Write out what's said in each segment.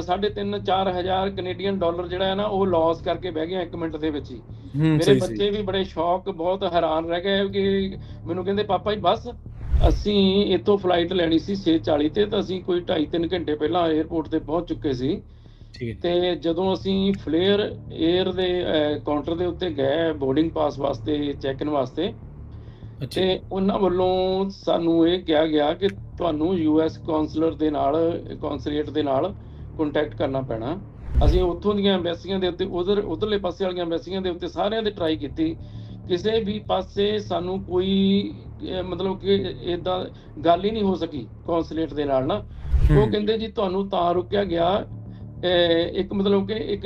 $3,500-4,000 Canadian dollar ਜਿਹੜਾ ਹੈ ਨਾ ਉਹ ਲਾਸ ਕਰਕੇ ਬਹਿ ਗਿਆ 1 ਮਿੰਟ ਦੇ ਵਿੱਚ ਹੀ। ਮੇਰੇ ਸਹੀ ਸਹੀ ਬੱਚੇ ਵੀ ਬੜੇ ਸ਼ੌਕ, ਬਹੁਤ ਹੈਰਾਨ ਰਹਿ ਗਏ ਕਿ ਮੈਨੂੰ ਕਹਿੰਦੇ ਪਾਪਾ ਜੀ ਬਸ ਅਸੀਂ ਇੱਥੋਂ ਫਲਾਈਟ ਲੈਣੀ ਸੀ 6:40 ਤੇ, ਤਾਂ ਅਸੀਂ ਕੋਈ 2.5-3 ਘੰਟੇ ਪਹਿਲਾਂ 에ਅਰਪੋਰਟ ਤੇ ਪਹੁੰਚ ਚੁੱਕੇ ਸੀ। ਠੀਕ ਹੈ ਤੇ ਜਦੋਂ ਅਸੀਂ ਫਲੇਅਰ 에ਅਰ ਦੇ ਕਾਊਂਟਰ ਦੇ ਉੱਤੇ ਗਏ ਬੋਰਡਿੰਗ ਪਾਸ ਵਾਸਤੇ, ਚੈੱਕ ਇਨ ਵਾਸਤੇ, ਅੱਛਾ ਤੇ ਉਹਨਾਂ ਵੱਲੋਂ ਸਾਨੂੰ ਇਹ ਕਿਹਾ ਗਿਆ ਕਿ ਤੁਹਾਨੂੰ US ਕੌਂਸਲਰ ਦੇ ਨਾਲ, ਕੌਂਸੂਲੇਟ ਦੇ ਨਾਲ ਕੰਟੈਕਟ ਕਰਨਾ ਪੈਣਾ। ਅਸੀਂ ਉੱਥੋਂ ਦੀਆਂ ਐਮਬੈਸੀਆਂ ਦੇ ਉੱਤੇ, ਉਧਰਲੇ ਪਾਸੇ ਵਾਲੀਆਂ ਐਮਬੈਸੀਆਂ ਦੇ ਉੱਤੇ ਸਾਰਿਆਂ ਦੇ ਟਰਾਈ ਕੀਤੀ, ਕਿਸੇ ਵੀ ਪਾਸੇ ਸਾਨੂੰ ਕੋਈ ਮਤਲਬ ਕਿ ਇਦਾਂ ਗੱਲ ਹੀ ਨਹੀਂ ਹੋ ਸਕੀ ਕੌਂਸੂਲੇਟ ਦੇ ਨਾਲ ਨਾ। ਉਹ ਕਹਿੰਦੇ ਜੀ ਤੁਹਾਨੂੰ ਤਾਂ ਰੁਕਿਆ ਗਿਆ, ਇੱਕ ਮਤਲਬ ਕਿ ਇੱਕ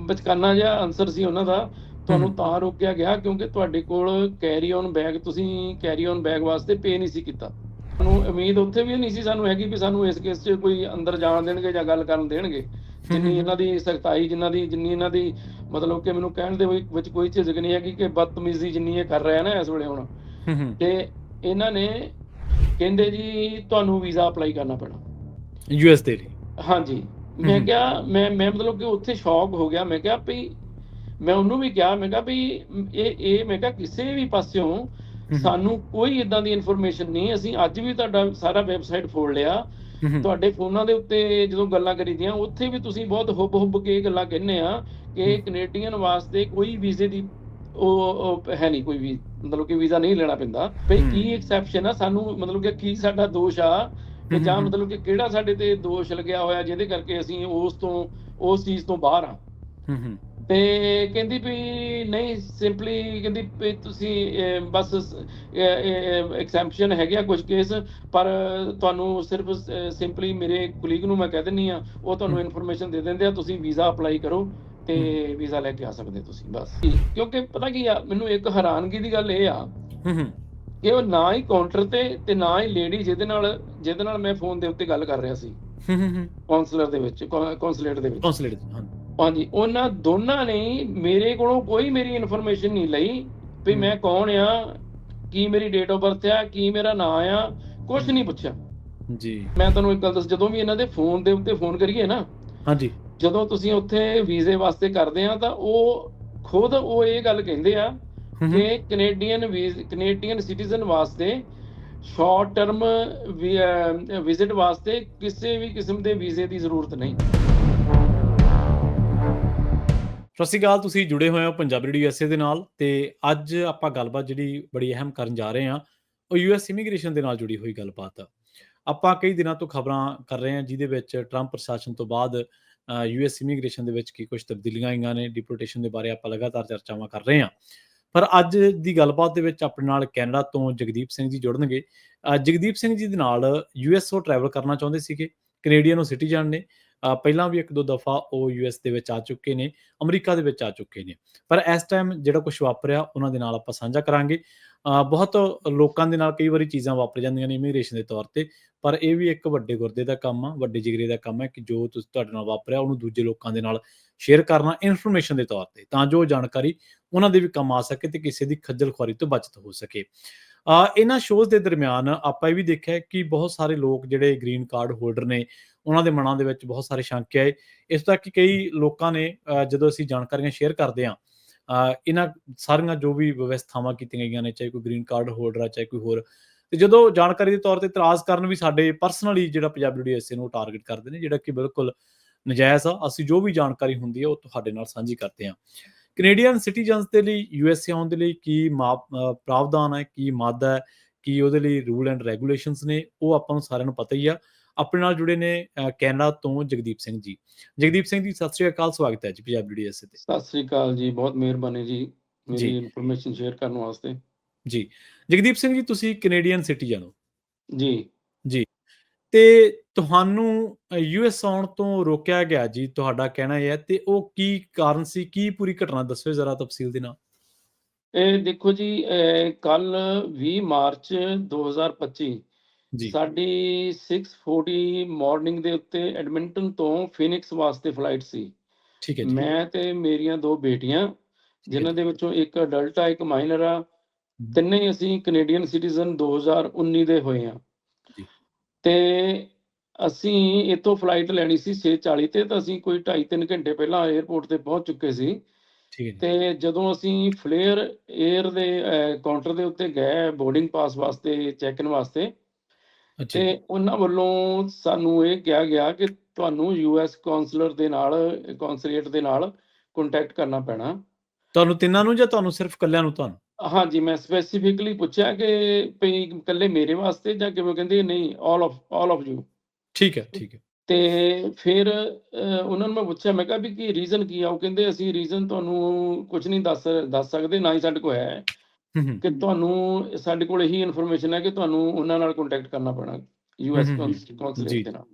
ਬਚਕਾਨਾ ਜਿਹਾ ਆਨਸਰ ਸੀ ਉਹਨਾਂ ਦਾ, ਤੁਹਾਨੂੰ ਤਾਂ ਰੋਕਿਆ ਗਿਆ ਕਿਉਂਕਿ ਤੁਹਾਡੇ ਕੋਲ ਕੈਰੀ ਔਨ ਬੈਗ, ਤੁਸੀਂ ਕੈਰੀ ਔਨ ਬੈਗ ਵਾਸਤੇ ਪੇ ਨਹੀਂ ਸੀ ਕੀਤਾ। ਸਾਨੂੰ ਉਮੀਦ ਉੱਥੇ ਵੀ ਨਹੀਂ ਸੀ ਸਾਨੂੰ ਹੈਗੀ ਵੀ ਸਾਨੂੰ ਇਸ ਕੇਸ 'ਚ ਕੋਈ ਅੰਦਰ ਜਾਣ ਦੇਣਗੇ ਜਾਂ ਗੱਲ ਕਰਨ ਦੇਣਗੇ। ਜਿੰਨੀ ਇਹਨਾਂ ਦੀ ਸਖਤਾਈ, ਜਿੰਨੀ ਇਹਨਾਂ ਦੀ ਮਤਲਬ ਕਿ ਮੈਨੂੰ ਕਹਿਣ ਦੇ ਵਿੱਚ ਕੋਈ ਝਿਜਕ ਨਹੀਂ ਹੈਗੀ ਕਿ ਬਦਤਮੀਜ਼ੀ ਜਿੰਨੀ ਇਹ ਕਰ ਰਿਹਾ ਨਾ ਇਸ ਵੇਲੇ ਹੁਣ। ਤੇ ਇਹਨਾਂ ਨੇ ਕਹਿੰਦੇ ਜੀ ਤੁਹਾਨੂੰ ਵੀਜ਼ਾ ਅਪਲਾਈ ਕਰਨਾ ਪੈਣਾ US ਦੇ ਲਈ। ਹਾਂਜੀ। ਮੈਂ ਕਿਹਾ ਮੈਂ ਮਤਲਬ ਕਿ ਉੱਥੇ ਸ਼ੌਕ ਹੋ ਗਿਆ। ਮੈਂ ਕਿਹਾ ਵੀ ਮੈਂ ਉਹਨੂੰ ਵੀ ਕਿਹਾ, ਮੈਂ ਕਿਹਾ ਵੀ ਇਹ ਮੈਂ ਕਿਹਾ ਕਿਸੇ ਵੀ ਪਾਸਿਓਂ ਸਾਨੂੰ ਕੋਈ ਇਦਾਂ ਦੀ ਇਨਫੋਰਮੇਸ਼ਨ ਨਹੀਂ। ਅਸੀਂ ਅੱਜ ਵੀ ਤੁਹਾਡਾ ਸਾਰਾ ਵੈਬਸਾਈਟ ਫੋਲ ਲਿਆ, ਤੁਹਾਡੇ ਫੋਨਾਂ ਦੇ ਉੱਤੇ ਜਦੋਂ ਗੱਲਾਂ ਕਰੀਦੀਆਂ ਉੱਥੇ ਵੀ ਤੁਸੀਂ ਬਹੁਤ ਹੁੱਬ ਕੇ ਗੱਲਾਂ ਕਹਿੰਦੇ ਆ ਕਿ ਕੈਨੇਡੀਅਨ ਵਾਸਤੇ ਕੋਈ ਵੀਜ਼ੇ ਦੀ ਉਹ ਹੈ ਨਹੀਂ, ਕੋਈ ਵੀ ਮਤਲਬ ਕਿ ਵੀਜ਼ਾ ਨਹੀਂ ਲੈਣਾ ਪੈਂਦਾ। ਭਈ ਕੀ ਐਕਸੈਪਸ਼ਨ ਆ ਸਾਨੂੰ, ਮਤਲਬ ਕਿ ਕੀ ਸਾਡਾ ਦੋਸ਼ ਆ ਕਿ ਜਾਂ ਮਤਲਬ ਕਿ ਕਿਹੜਾ ਸਾਡੇ ਤੇ ਦੋਸ਼ ਲੱਗਿਆ ਹੋਇਆ ਜਿਹਦੇ ਕਰਕੇ ਅਸੀਂ ਉਸ ਚੀਜ਼ ਤੋਂ ਬਾਹਰ ਆ। ਤੇ ਕਹਿੰਦੀ ਵੀ ਨਹੀਂ, ਸਿੰਪਲੀ ਕਹਿੰਦੀ ਵੀ ਤੁਸੀਂ ਬਸ ਐਕਸੈਂਪਸ਼ਨ ਹੈਗੇ ਆ ਕੁਝ ਕੇਸ, ਪਰ ਤੁਹਾਨੂੰ ਸਿਰਫ ਸਿੰਪਲੀ ਮੇਰੇ ਕੁਲੀਗ ਨੂੰ ਮੈਂ ਕਹਿ ਦਿੰਦੀ ਆ, ਉਹ ਤੁਹਾਨੂੰ ਇਨਫੋਰਮੇਸ਼ਨ ਦੇ ਦਿੰਦੇ ਆ, ਤੁਸੀਂ ਵੀਜ਼ਾ ਅਪਲਾਈ ਕਰੋ ਤੇ ਵੀਜ਼ਾ ਲੈ ਕੇ ਆ ਸਕਦੇ ਤੁਸੀਂ ਬਸ। ਕਿਉਂਕਿ ਪਤਾ ਕੀ ਆ, ਮੈਨੂੰ ਇੱਕ ਹੈਰਾਨਗੀ ਦੀ ਗੱਲ ਇਹ ਆ ਕਿ ਉਹ ਨਾ ਹੀ ਕਾਊਂਟਰ ਤੇ ਨਾ ਹੀ ਲੇਡੀ ਜਿਹਦੇ ਨਾਲ ਮੈਂ ਫੋਨ ਦੇ ਉੱਤੇ ਗੱਲ ਕਰ ਰਿਹਾ ਸੀ ਕੌਂਸਲਰ ਦੇ ਵਿੱਚ, ਕੌਂਸੂਲੇਟ ਦੇ ਵਿੱਚ, ਹਾਂਜੀ, ਉਹਨਾਂ ਦੋਨਾਂ ਨੇ ਮੇਰੇ ਕੋਲੋਂ ਕੋਈ ਮੇਰੀ ਇਨਫੋਰਮੇਸ਼ਨ ਨਹੀਂ ਲਈ ਵੀ ਮੈਂ ਕੌਣ ਆ, ਕੀ ਮੇਰੀ ਡੇਟ ਆਫ ਬਰਥ ਆ, ਕੀ ਮੇਰਾ ਨਾਂ ਆ, ਕੁਝ ਨਹੀਂ ਪੁੱਛਿਆ ਜੀ। ਮੈਂ ਤੁਹਾਨੂੰ ਇੱਕ ਗੱਲ ਦੱਸ, ਜਦੋਂ ਵੀ ਇਹਨਾਂ ਦੇ ਫੋਨ ਦੇ ਉੱਤੇ ਫੋਨ ਕਰੀਏ ਨਾ, ਹਾਂਜੀ, ਜਦੋਂ ਤੁਸੀਂ ਉੱਥੇ ਵੀਜ਼ੇ ਵਾਸਤੇ ਕਰਦੇ ਆ ਤਾਂ ਉਹ ਖੁਦ ਉਹ ਇਹ ਗੱਲ ਕਹਿੰਦੇ ਆ ਕਿ ਕੈਨੇਡੀਅਨ ਸਿਟੀਜ਼ਨ ਵਾਸਤੇ ਸ਼ਾਰਟ ਟਰਮ ਵਿਜ਼ਿਟ ਵਾਸਤੇ ਕਿਸੇ ਵੀ ਕਿਸਮ ਦੇ ਵੀਜ਼ੇ ਦੀ ਜ਼ਰੂਰਤ ਨਹੀਂ। ਸਤਿ ਸ਼੍ਰੀ ਅਕਾਲ, ਤੁਸੀਂ ਜੁੜੇ ਹੋਏ ਹੋ ਪੰਜਾਬੀ ਰੇਡੀਓ USA ਦੇ ਨਾਲ, ਤੇ ਅੱਜ ਆਪਾਂ ਗੱਲਬਾਤ ਜਿਹੜੀ ਬੜੀ ਅਹਿਮ ਕਰਨ ਜਾ ਰਹੇ ਹਾਂ ਉਹ US ਇਮੀਗ੍ਰੇਸ਼ਨ ਦੇ ਨਾਲ ਜੁੜੀ ਹੋਈ ਗੱਲਬਾਤ ਆ। ਆਪਾਂ ਕਈ ਦਿਨਾਂ ਤੋਂ ਖਬਰਾਂ ਕਰ ਰਹੇ ਹਾਂ ਜਿਹਦੇ ਵਿੱਚ ਟਰੰਪ ਪ੍ਰਸ਼ਾਸਨ ਤੋਂ ਬਾਅਦ US ਇਮੀਗ੍ਰੇਸ਼ਨ ਦੇ ਵਿੱਚ ਕੀ ਕੁਝ ਤਬਦੀਲੀਆਂ ਆਈਆਂ ਨੇ, ਡਿਪੋਰਟੇਸ਼ਨ ਦੇ ਬਾਰੇ ਆਪਾਂ ਲਗਾਤਾਰ ਚਰਚਾਵਾਂ ਕਰ ਰਹੇ ਹਾਂ। ਪਰ ਅੱਜ ਦੀ ਗੱਲਬਾਤ ਦੇ ਵਿੱਚ ਆਪਣੇ ਨਾਲ ਕੈਨੇਡਾ ਤੋਂ ਜਗਦੀਪ ਸਿੰਘ ਜੀ ਜੁੜਨਗੇ। ਜਗਦੀਪ ਸਿੰਘ ਜੀ ਦੇ ਨਾਲ US ਉਹ ਟਰੈਵਲ ਕਰਨਾ ਚਾਹੁੰਦੇ ਸੀਗੇ, ਕੈਨੇਡੀਅਨ ਉਹ ਸਿਟੀਜ਼ਨ ਨੇ, ਪਹਿਲਾਂ ਵੀ 1-2 ਦਫਾ ਉਹ US ਦੇ ਵਿੱਚ ਆ ਚੁੱਕੇ ਨੇ, ਅਮਰੀਕਾ ਦੇ ਵਿੱਚ ਆ ਚੁੱਕੇ ਨੇ। ਪਰ ਇਸ ਟਾਈਮ ਜਿਹੜਾ ਕੁਝ ਵਾਪਰਿਆ ਉਹਨਾਂ ਦੇ ਨਾਲ ਆਪਾਂ ਸਾਂਝਾ ਕਰਾਂਗੇ। ਬਹੁਤ ਲੋਕਾਂ ਦੇ ਨਾਲ ਕਈ ਵਾਰੀ ਚੀਜ਼ਾਂ ਵਾਪਰ ਜਾਂਦੀਆਂ ਨੇ ਇਮੀਗ੍ਰੇਸ਼ਨ ਦੇ ਤੌਰ ਤੇ, ਪਰ ਇਹ ਵੀ ਇੱਕ ਵੱਡੇ ਗੁਰਦੇ ਦਾ ਕੰਮ ਆ, ਵੱਡੇ ਜਿਗਰੇ ਦਾ ਕੰਮ ਹੈ ਕਿ ਜੋ ਤੁਹਾਡੇ ਨਾਲ ਵਾਪਰਿਆ ਉਹਨੂੰ ਦੂਜੇ ਲੋਕਾਂ ਦੇ ਨਾਲ ਸ਼ੇਅਰ ਕਰਨਾ ਇਨਫੋਰਮੇਸ਼ਨ ਦੇ ਤੌਰ ਤੇ, ਤਾਂ ਜੋ ਜਾਣਕਾਰੀ ਉਹਨਾਂ ਦੇ ਵੀ ਕੰਮ ਆ ਸਕੇ ਤੇ ਕਿਸੇ ਦੀ ਖੱਜਲ ਖੁਆਰੀ ਤੋਂ ਬਚਤ ਹੋ ਸਕੇ। ਇਹਨਾਂ ਸ਼ੋਅ ਦੇ ਦਰਮਿਆਨ ਆਪਾਂ ਇਹ ਵੀ ਦੇਖਿਆ ਕਿ ਬਹੁਤ ਸਾਰੇ ਲੋਕ ਜਿਹੜੇ ਗ੍ਰੀਨ ਕਾਰਡ ਹੋਲਡਰ ਨੇ ਉਹਨਾਂ ਦੇ ਮਨਾਂ ਦੇ ਵਿੱਚ ਬਹੁਤ ਸਾਰੇ ਸ਼ੰਕੇ ਆਏ। ਇਸ ਤੱਕ ਕਿ ਕਈ ਲੋਕਾਂ ਨੇ ਜਦੋਂ ਅਸੀਂ ਜਾਣਕਾਰੀਆਂ ਸ਼ੇਅਰ ਕਰਦੇ ਹਾਂ ਇਹਨਾਂ ਸਾਰੀਆਂ ਜੋ ਵੀ ਵਿਵਸਥਾਵਾਂ ਕੀਤੀਆਂ ਗਈਆਂ ਨੇ, ਚਾਹੇ ਕੋਈ ਗ੍ਰੀਨ ਕਾਰਡ ਹੋਲਡਰ ਆ ਚਾਹੇ ਕੋਈ ਹੋਰ, ਤੇ ਜਦੋਂ ਜਾਣਕਾਰੀ ਦੇ ਤੌਰ ਤੇ ਇਤਰਾਜ਼ ਕਰਨ ਵੀ ਸਾਡੇ ਪਰਸਨਲੀ ਜਿਹੜਾ ਪੰਜਾਬੀ ਰੇਡੀਓ USA ਨੂੰ ਟਾਰਗੇਟ ਕਰਦੇ ਨੇ, ਜਿਹੜਾ ਕਿ ਬਿਲਕੁਲ ਨਜਾਇਜ਼ ਆ। ਅਸੀਂ ਜੋ ਵੀ ਜਾਣਕਾਰੀ ਹੁੰਦੀ ਹੈ ਉਹ ਤੁਹਾਡੇ ਨਾਲ ਸਾਂਝੀ ਕਰਦੇ ਹਾਂ। ਕੈਨੇਡੀਅਨ ਸਿਟੀਜ਼ਨਸ ਦੇ ਲਈ USA ਆਉਣ ਦੇ ਲਈ ਕੀ ਪ੍ਰਾਵਧਾਨ ਹੈ, ਕੀ ਮਾਦਾ ਹੈ, ਕੀ ਉਹਦੇ ਲਈ ਰੂਲ ਐਂਡ ਰੈਗੂਲੇਸ਼ਨਸ ਨੇ, ਉਹ ਆਪਾਂ ਨੂੰ ਸਾਰਿਆਂ ਨੂੰ ਪਤਾ ਹੀ ਆ। ਆਪਣੇ ਨਾਲ ਜੁੜੇ ਨੇ ਕੈਨੇਡਾ ਤੋਂ ਜਗਦੀਪ ਸਿੰਘ ਜੀ। ਜਗਦੀਪ ਸਿੰਘ ਜੀ ਸਤਿ ਸ਼੍ਰੀ ਅਕਾਲ, ਸਵਾਗਤ ਹੈ ਜੀ ਪੰਜਾਬੀ ਰੇਡੀਓ USA ਤੇ। ਸਤਿ ਸ਼੍ਰੀ ਅਕਾਲ ਜੀ, ਬਹੁਤ ਮਿਹਰਬਾਨੀ ਜੀ ਮੇਰੀ ਇਨਫੋਰਮੇਸ਼ਨ ਸ਼ੇਅਰ ਕਰਨ ਵਾਸਤੇ। ਜੀ ਜਗਦੀਪ ਸਿੰਘ ਜੀ, ਤੁਸੀਂ ਕੈਨੇਡੀਅਨ ਸਿਟੀਜ਼ਨ ਹੋ ਜੀ ਜੀ, ਤੇ ਤੁਹਾਨੂੰ US ਆਉਣ ਤੋਂ ਰੋਕਿਆ ਗਿਆ ਜੀ, ਤੁਹਾਡਾ ਕਹਿਣਾ ਇਹ ਹੈ, ਤੇ ਉਹ ਕੀ ਕਾਰਨ ਸੀ, ਕੀ ਪੂਰੀ ਘਟਨਾ ਦੱਸਿਓ ਜ਼ਰਾ ਤਫਸੀਲ ਦੇ ਨਾਲ। ਇਹ ਦੇਖੋ ਜੀ, ਕੱਲ 20 ਮਾਰਚ 2025 ਸਾਡੀ 6:40 ਮਾਰਨਿੰਗ ਦੇ ਉੱਤੇ ਐਡਮਿੰਟਨ ਤੋਂ ਫੀਨਿਕਸ ਵਾਸਤੇ ਫਲਾਈਟ ਸੀ। ਠੀਕ ਹੈ ਜੀ। ਮੈਂ ਤੇ ਮੇਰੀਆਂ 2 ਬੇਟੀਆਂ, ਜਿਨ੍ਹਾਂ ਦੇ ਵਿੱਚੋਂ ਇੱਕ ਅਡਲਟ ਆ, ਇੱਕ ਮਾਈਨਰ ਆ, ਤਿੰਨੇ ਹੀ ਅਸੀਂ ਕੈਨੇਡੀਅਨ ਸਿਟੀਜ਼ਨ 2019 ਦੇ ਹੋਏ ਆ। ਤੇ ਅਸੀਂ ਇੱਥੋਂ ਫਲਾਈਟ ਲੈਣੀ ਸੀ 6:40 ਤੇ, ਤਾਂ ਅਸੀਂ ਕੋਈ 2.5-3 ਘੰਟੇ ਪਹਿਲਾਂ 에ਅਰਪੋਰਟ ਤੇ ਪਹੁੰਚ ਚੁੱਕੇ ਸੀ। ਠੀਕ ਹੈ ਜੀ। ਤੇ ਜਦੋਂ ਅਸੀਂ ਫਲੇਅਰ 에ਅਰ ਦੇ ਕਾਊਂਟਰ ਦੇ ਉੱਤੇ ਗਏ ਬੋਰਡਿੰਗ ਪਾਸ ਵਾਸਤੇ, ਚੈੱਕ ਇਨ ਵਾਸਤੇ, ਅੱਛਾ ਤੇ ਜੀ। ਉਹਨਾਂ ਵੱਲੋਂ ਸਾਨੂੰ ਇਹ ਕਿਹਾ ਗਿਆ ਕਿ ਤੁਹਾਨੂੰ ਯੂਐਸ ਕੌਂਸਲਰ ਦੇ ਨਾਲ, ਕੌਂਸੂਲੇਟ ਦੇ ਨਾਲ ਕੰਟੈਕਟ ਕਰਨਾ ਪੈਣਾ। ਤੁਹਾਨੂੰ ਤਿੰਨਾਂ ਨੂੰ ਜਾਂ ਤੁਹਾਨੂੰ ਸਿਰਫ ਇਕੱਲਿਆਂ ਨੂੰ ਤੁਹਾਨੂੰ? ਹਾਂਜੀ, ਮੈਂ ਸਪੈਸੀਫਿਕਲੀ ਪੁੱਛਿਆ ਕਿ ਭਈ ਇਕੱਲੇ ਮੇਰੇ ਵਾਸਤੇ ਜਾਂ ਕਿਵੇਂ, ਕਹਿੰਦੇ ਨਹੀਂ, ਆਲ ਆਫ ਯੂ। ਠੀਕ ਹੈ, ਠੀਕ ਹੈ। ਤੇ ਫਿਰ ਉਹਨਾਂ ਨੂੰ ਮੈਂ ਪੁੱਛਿਆ, ਮੈਂ ਕਿਹਾ ਵੀ ਕੀ ਰੀਜ਼ਨ ਕੀ ਆ? ਉਹ ਕਹਿੰਦੇ ਅਸੀਂ ਰੀਜ਼ਨ ਤੁਹਾਨੂੰ ਕੁਝ ਨਹੀਂ ਦੱਸ ਸਕਦੇ, ਨਾ ਹੀ ਸਾਡੇ ਕੋਲ ਹੈ, ਹੂੰ, ਹੂੰ। ਕਿ ਤੁਹਾਨੂੰ ਸਾਡੇ ਕੋਲ ਇਹੀ ਇਨਫੋਰਮੇਸ਼ਨ ਹੈ ਕਿ ਤੁਹਾਨੂੰ ਉਹਨਾਂ ਨਾਲ ਕੰਟੈਕਟ ਕਰਨਾ ਪੈਣਾ, ਹੂੰ, ਯੂਐਸ ਹੂੰ, ਹੂੰ। ਕੌਂਸੂਲੇਟ ਜੀ, ਦੇ ਨਾਲ।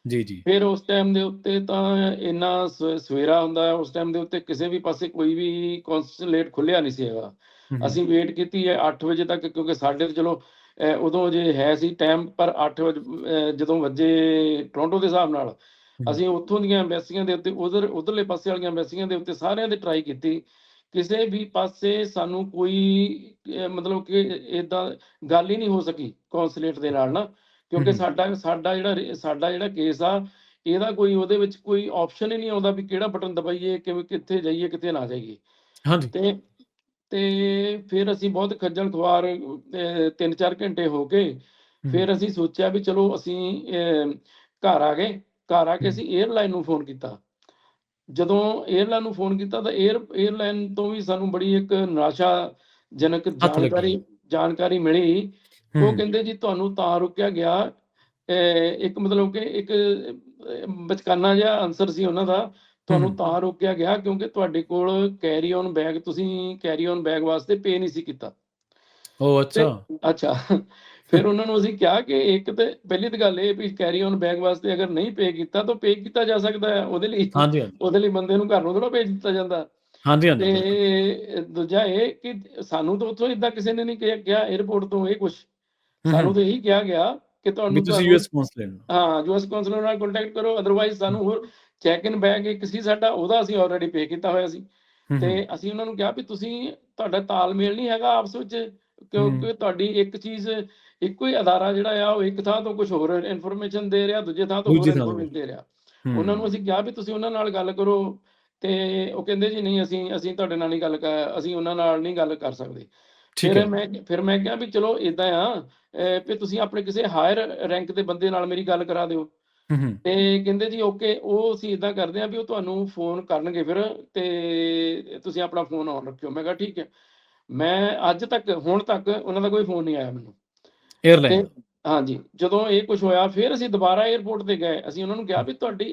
ਜੀ, ਜੀ। ਫਿਰ ਉਸ ਟਾਈਮ ਦੇ ਉੱਤੇ ਤਾਂ ਇੰਨਾ ਸਵੇਰਾ ਹੁੰਦਾ, ਉਸ ਟਾਈਮ ਦੇ ਉੱਤੇ ਕਿਸੇ ਵੀ ਪਾਸੇ ਕੋਈ ਵੀ ਕੌਂਸੂਲੇਟ ਖੁੱਲਿਆ ਨਹੀਂ ਸੀ ਹੈਗਾ। ਹੂੰ, ਹੂੰ। ਅਸੀਂ ਵੇਟ ਕੀਤੀ ਹੈ 8 ਵਜੇ ਤੱਕ, ਕਿਉਂਕਿ ਸਾਡੇ ਤਾਂ ਚਲੋ ਉਦੋਂ ਜੇ ਹੈ ਸੀ ਟਾਈਮ, ਪਰ 8 ਵਜੇ ਜਦੋਂ ਵੱਜੇ ਟੋਰਾਂਟੋ ਦੇ ਹਿਸਾਬ ਨਾਲ, ਹੂੰ, ਅਸੀਂ ਉੱਥੋਂ ਦੀਆਂ ਐਮਬੈਸੀਆਂ ਦੇ ਉੱਤੇ, ਉਧਰਲੇ ਪਾਸੇ ਵਾਲੀਆਂ ਐਮਬੈਸੀਆਂ ਦੇ ਉੱਤੇ ਸਾਰਿਆਂ ਦੇ ਟਰਾਈ ਕੀਤੀ। ਕਿਸੇ ਵੀ ਪਾਸੇ ਸਾਨੂੰ ਕੋਈ ਮਤਲਬ ਕਿ ਏਦਾਂ ਗੱਲ ਹੀ ਨਹੀਂ ਹੋ ਸਕੀ ਕੌਂਸੂਲੇਟ ਦੇ ਨਾਲ ਨਾ, ਹੂੰ, ਕਿਉਂਕਿ ਹੂੰ। ਸਾਡਾ ਜਿਹੜਾ ਕੇਸ ਆ, ਇਹਦਾ ਕੋਈ ਉਹਦੇ ਵਿੱਚ ਕੋਈ ਆਪਸ਼ਨ ਹੀ ਨਹੀਂ ਆਉਂਦਾ ਵੀ ਕਿਹੜਾ ਬਟਨ ਦਬਾਈਏ, ਕਿਵੇਂ, ਕਿੱਥੇ ਜਾਈਏ, ਕਿੱਥੇ ਨਾ ਜਾਈਏ। ਹਾਂਜੀ। ਤੇ ਤੇ ਫਿਰ ਅਸੀਂ ਬਹੁਤ ਖੱਜਲ ਖੁਆਰ 3-4 ਘੰਟੇ ਹੋ ਕੇ, ਹੂੰ, ਹੂੰ। ਫਿਰ ਅਸੀਂ ਸੋਚਿਆ ਵੀ ਚਲੋ ਅਸੀਂ ਘਰ ਆ ਗਏ। ਘਰ ਆ ਕੇ ਹੂੰ। ਅਸੀਂ 에ਅਰਲਾਈਨ ਨੂੰ ਫੋਨ ਕੀਤਾ। ਜਦੋਂ 에ਅਰਲਾਈਨ ਨੂੰ ਫੋਨ ਕੀਤਾ ਤਾਂ 에ਅਰਲਾਈਨ ਤੋਂ ਵੀ ਸਾਨੂੰ ਬੜੀ ਇੱਕ ਨਿਰਾਸ਼ਾਜਨਕ ਹੱਥ ਲੱਗੀ। ਜਾਣਕਾਰੀ ਮਿਲੀ। ਹੂੰ, ਉਹ ਹੂੰ। ਕਹਿੰਦੇ ਜੀ ਤੁਹਾਨੂੰ ਤਾਂ ਰੋਕਿਆ ਗਿਆ, ਇੱਕ ਮਤਲਬ ਕਿ ਇੱਕ ਬਚਕਾਨਾ ਜਿਹਾ ਆਨਸਰ ਸੀ ਉਹਨਾਂ ਦਾ, ਹੂੰ, ਤੁਹਾਨੂੰ ਹੂੰ। ਤਾਂ ਰੋਕਿਆ ਗਿਆ ਕਿਉਂਕਿ ਤੁਹਾਡੇ ਕੋਲ ਕੈਰੀ ਔਨ ਬੈਗ, ਤੁਸੀਂ ਕੈਰੀ ਔਨ ਬੈਗ ਵਾਸਤੇ ਪੇ ਨਹੀਂ ਸੀ ਕੀਤਾ। ਓਹ! ਤੇ ਅੱਛਾ। ਅੱਛਾ, ਫਿਰ ਉਹਨਾਂ ਨੂੰ ਅਸੀਂ ਕਿਹਾ ਕਿ ਇੱਕ ਤੇ ਪਹਿਲੀ ਤਾਂ ਗੱਲ ਇਹ ਵੀ ਕੈਰੀ ਔਨ ਬੈਗ ਵਾਸਤੇ ਅਗਰ ਨਹੀਂ ਪੇ ਕੀਤਾ ਤਾਂ ਪੇ ਕੀਤਾ ਜਾ ਸਕਦਾ ਹੈ, ਉਹਦੇ ਲਈ ਹਾਂਜੀ, ਹਾਂਜੀ। ਉਹਦੇ ਲਈ ਬੰਦੇ ਨੂੰ ਘਰ ਨੂੰ ਥੋੜ੍ਹਾ ਭੇਜ ਦਿੱਤਾ ਜਾਂਦਾ। ਹਾਂਜੀ, ਹਾਂਜੀ, ਬਿਲਕੁਲ। ਤੇ ਦੂਜਾ ਇਹ ਕਿ ਸਾਨੂੰ ਤਾਂ ਉੱਥੋਂ ਏਦਾਂ ਕਿਸੇ ਨੇ ਨਹੀਂ ਕਿਹਾ 에ਅਰਪੋਰਟ ਤੋਂ ਇਹ ਕੁਛ, ਹੂੰ, ਸਾਨੂੰ ਹੂੰ। ਤਾਂ ਇਹੀ ਕਿਹਾ ਗਿਆ ਕਿ ਵੀ ਤੁਹਾਨੂੰ ਤੁਸੀਂ ਤੁਹਾਨੂੰ ਯੂਐਸ ਕੌਂਸੂਲੇਟ ਨੂੰ। ਹਾਂ, ਯੂਐਸ ਕੌਂਸਲਰ ਨਾਲ ਕੰਟੈਕਟ ਕਰੋ, ਅਦਰਵਾਈਜ਼ ਹੂੰ, ਸਾਨੂੰ ਹੋਰ ਚੈੱਕ ਇਨ ਬੈਗ ਇੱਕ ਸੀ ਸਾਡਾ, ਉਹਦਾ ਅਸੀਂ ਆਲਰੇਡੀ ਪੇ ਕੀਤਾ ਹੋਇਆ ਸੀ। ਹੂੰ, ਹੂੰ। ਤੇ ਅਸੀਂ ਉਹਨਾਂ ਨੂੰ ਕਿਹਾ ਵੀ ਤੁਸੀਂ, ਤੁਹਾਡਾ ਤਾਲਮੇਲ ਨਹੀਂ ਹੈਗਾ ਆਪਸ ਵਿੱਚ, ਹੂੰ। ਕਿਉਂਕਿ ਤੁਹਾਡੀ ਇੱਕ ਚੀਜ਼, ਇੱਕੋ ਹੀ ਅਦਾਰਾ ਜਿਹੜਾ ਆ, ਉਹ ਇੱਕ ਥਾਂ ਤੋਂ ਕੁਝ ਹੋਰ ਇਨਫੋਰਮੇਸ਼ਨ ਦੇ ਰਿਹਾ, ਦੂਜੇ ਥਾਂ ਤੋਂ ਹੋਰ ਦੂਜੀ ਥਾਂ ਤੋਂ। ਇਨਫੋਰਮੇਸ਼ਨ ਦੇ ਰਿਹਾ। ਉਹਨਾਂ ਨੂੰ ਹੂੰ। ਅਸੀਂ ਕਿਹਾ ਵੀ ਤੁਸੀਂ ਉਹਨਾਂ ਨਾਲ ਗੱਲ ਕਰੋ, ਤੇ ਉਹ ਕਹਿੰਦੇ ਜੀ ਨਹੀਂ, ਅਸੀਂ ਤੁਹਾਡੇ ਨਾਲ ਨਹੀਂ ਗੱਲ ਕਰ, ਅਸੀਂ ਉਹਨਾਂ ਨਾਲ ਨਹੀਂ ਗੱਲ ਕਰ ਸਕਦੇ। ਠੀਕ ਹੈ। ਫਿਰ ਮੈਂ ਕਿਹਾ ਵੀ ਚਲੋ ਏਦਾਂ ਆ, ਵੀ ਤੁਸੀਂ ਆਪਣੇ ਕਿਸੇ ਹਾਇਰ ਰੈਂਕ ਦੇ ਬੰਦੇ ਨਾਲ ਮੇਰੀ ਗੱਲ ਕਰਾ ਦਿਓ। ਹੂੰ, ਹੂੰ। ਤੇ ਕਹਿੰਦੇ ਜੀ ਓਕੇ, ਉਹ ਅਸੀਂ ਏਦਾਂ ਕਰਦੇ ਹਾਂ ਵੀ ਉਹ ਤੁਹਾਨੂੰ ਫੋਨ ਕਰਨਗੇ ਫਿਰ, ਤੇ ਤੁਸੀਂ ਆਪਣਾ ਫੋਨ ਔਨ ਰੱਖਿਓ। ਮੈਂ ਕਿਹਾ ਠੀਕ ਹੈ। ਮੈਂ ਅੱਜ ਤੱਕ, ਹੁਣ ਤੱਕ ਉਹਨਾਂ ਦਾ ਕੋਈ ਫੋਨ ਨਹੀਂ ਆਇਆ ਮੈਨੂੰ। 에ਅਰਲਾਈਨ ਤੇ ਦਾ। ਹਾਂਜੀ, ਜਦੋਂ ਇਹ ਕੁਝ ਹੋਇਆ ਫਿਰ ਅਸੀਂ ਦੁਬਾਰਾ 에ਅਰਪੋਰਟ ਤੇ ਗਏ। ਅਸੀਂ ਉਹਨਾਂ ਨੂੰ ਕਿਹਾ ਹੂੰ, ਵੀ ਤੁਹਾਡੀ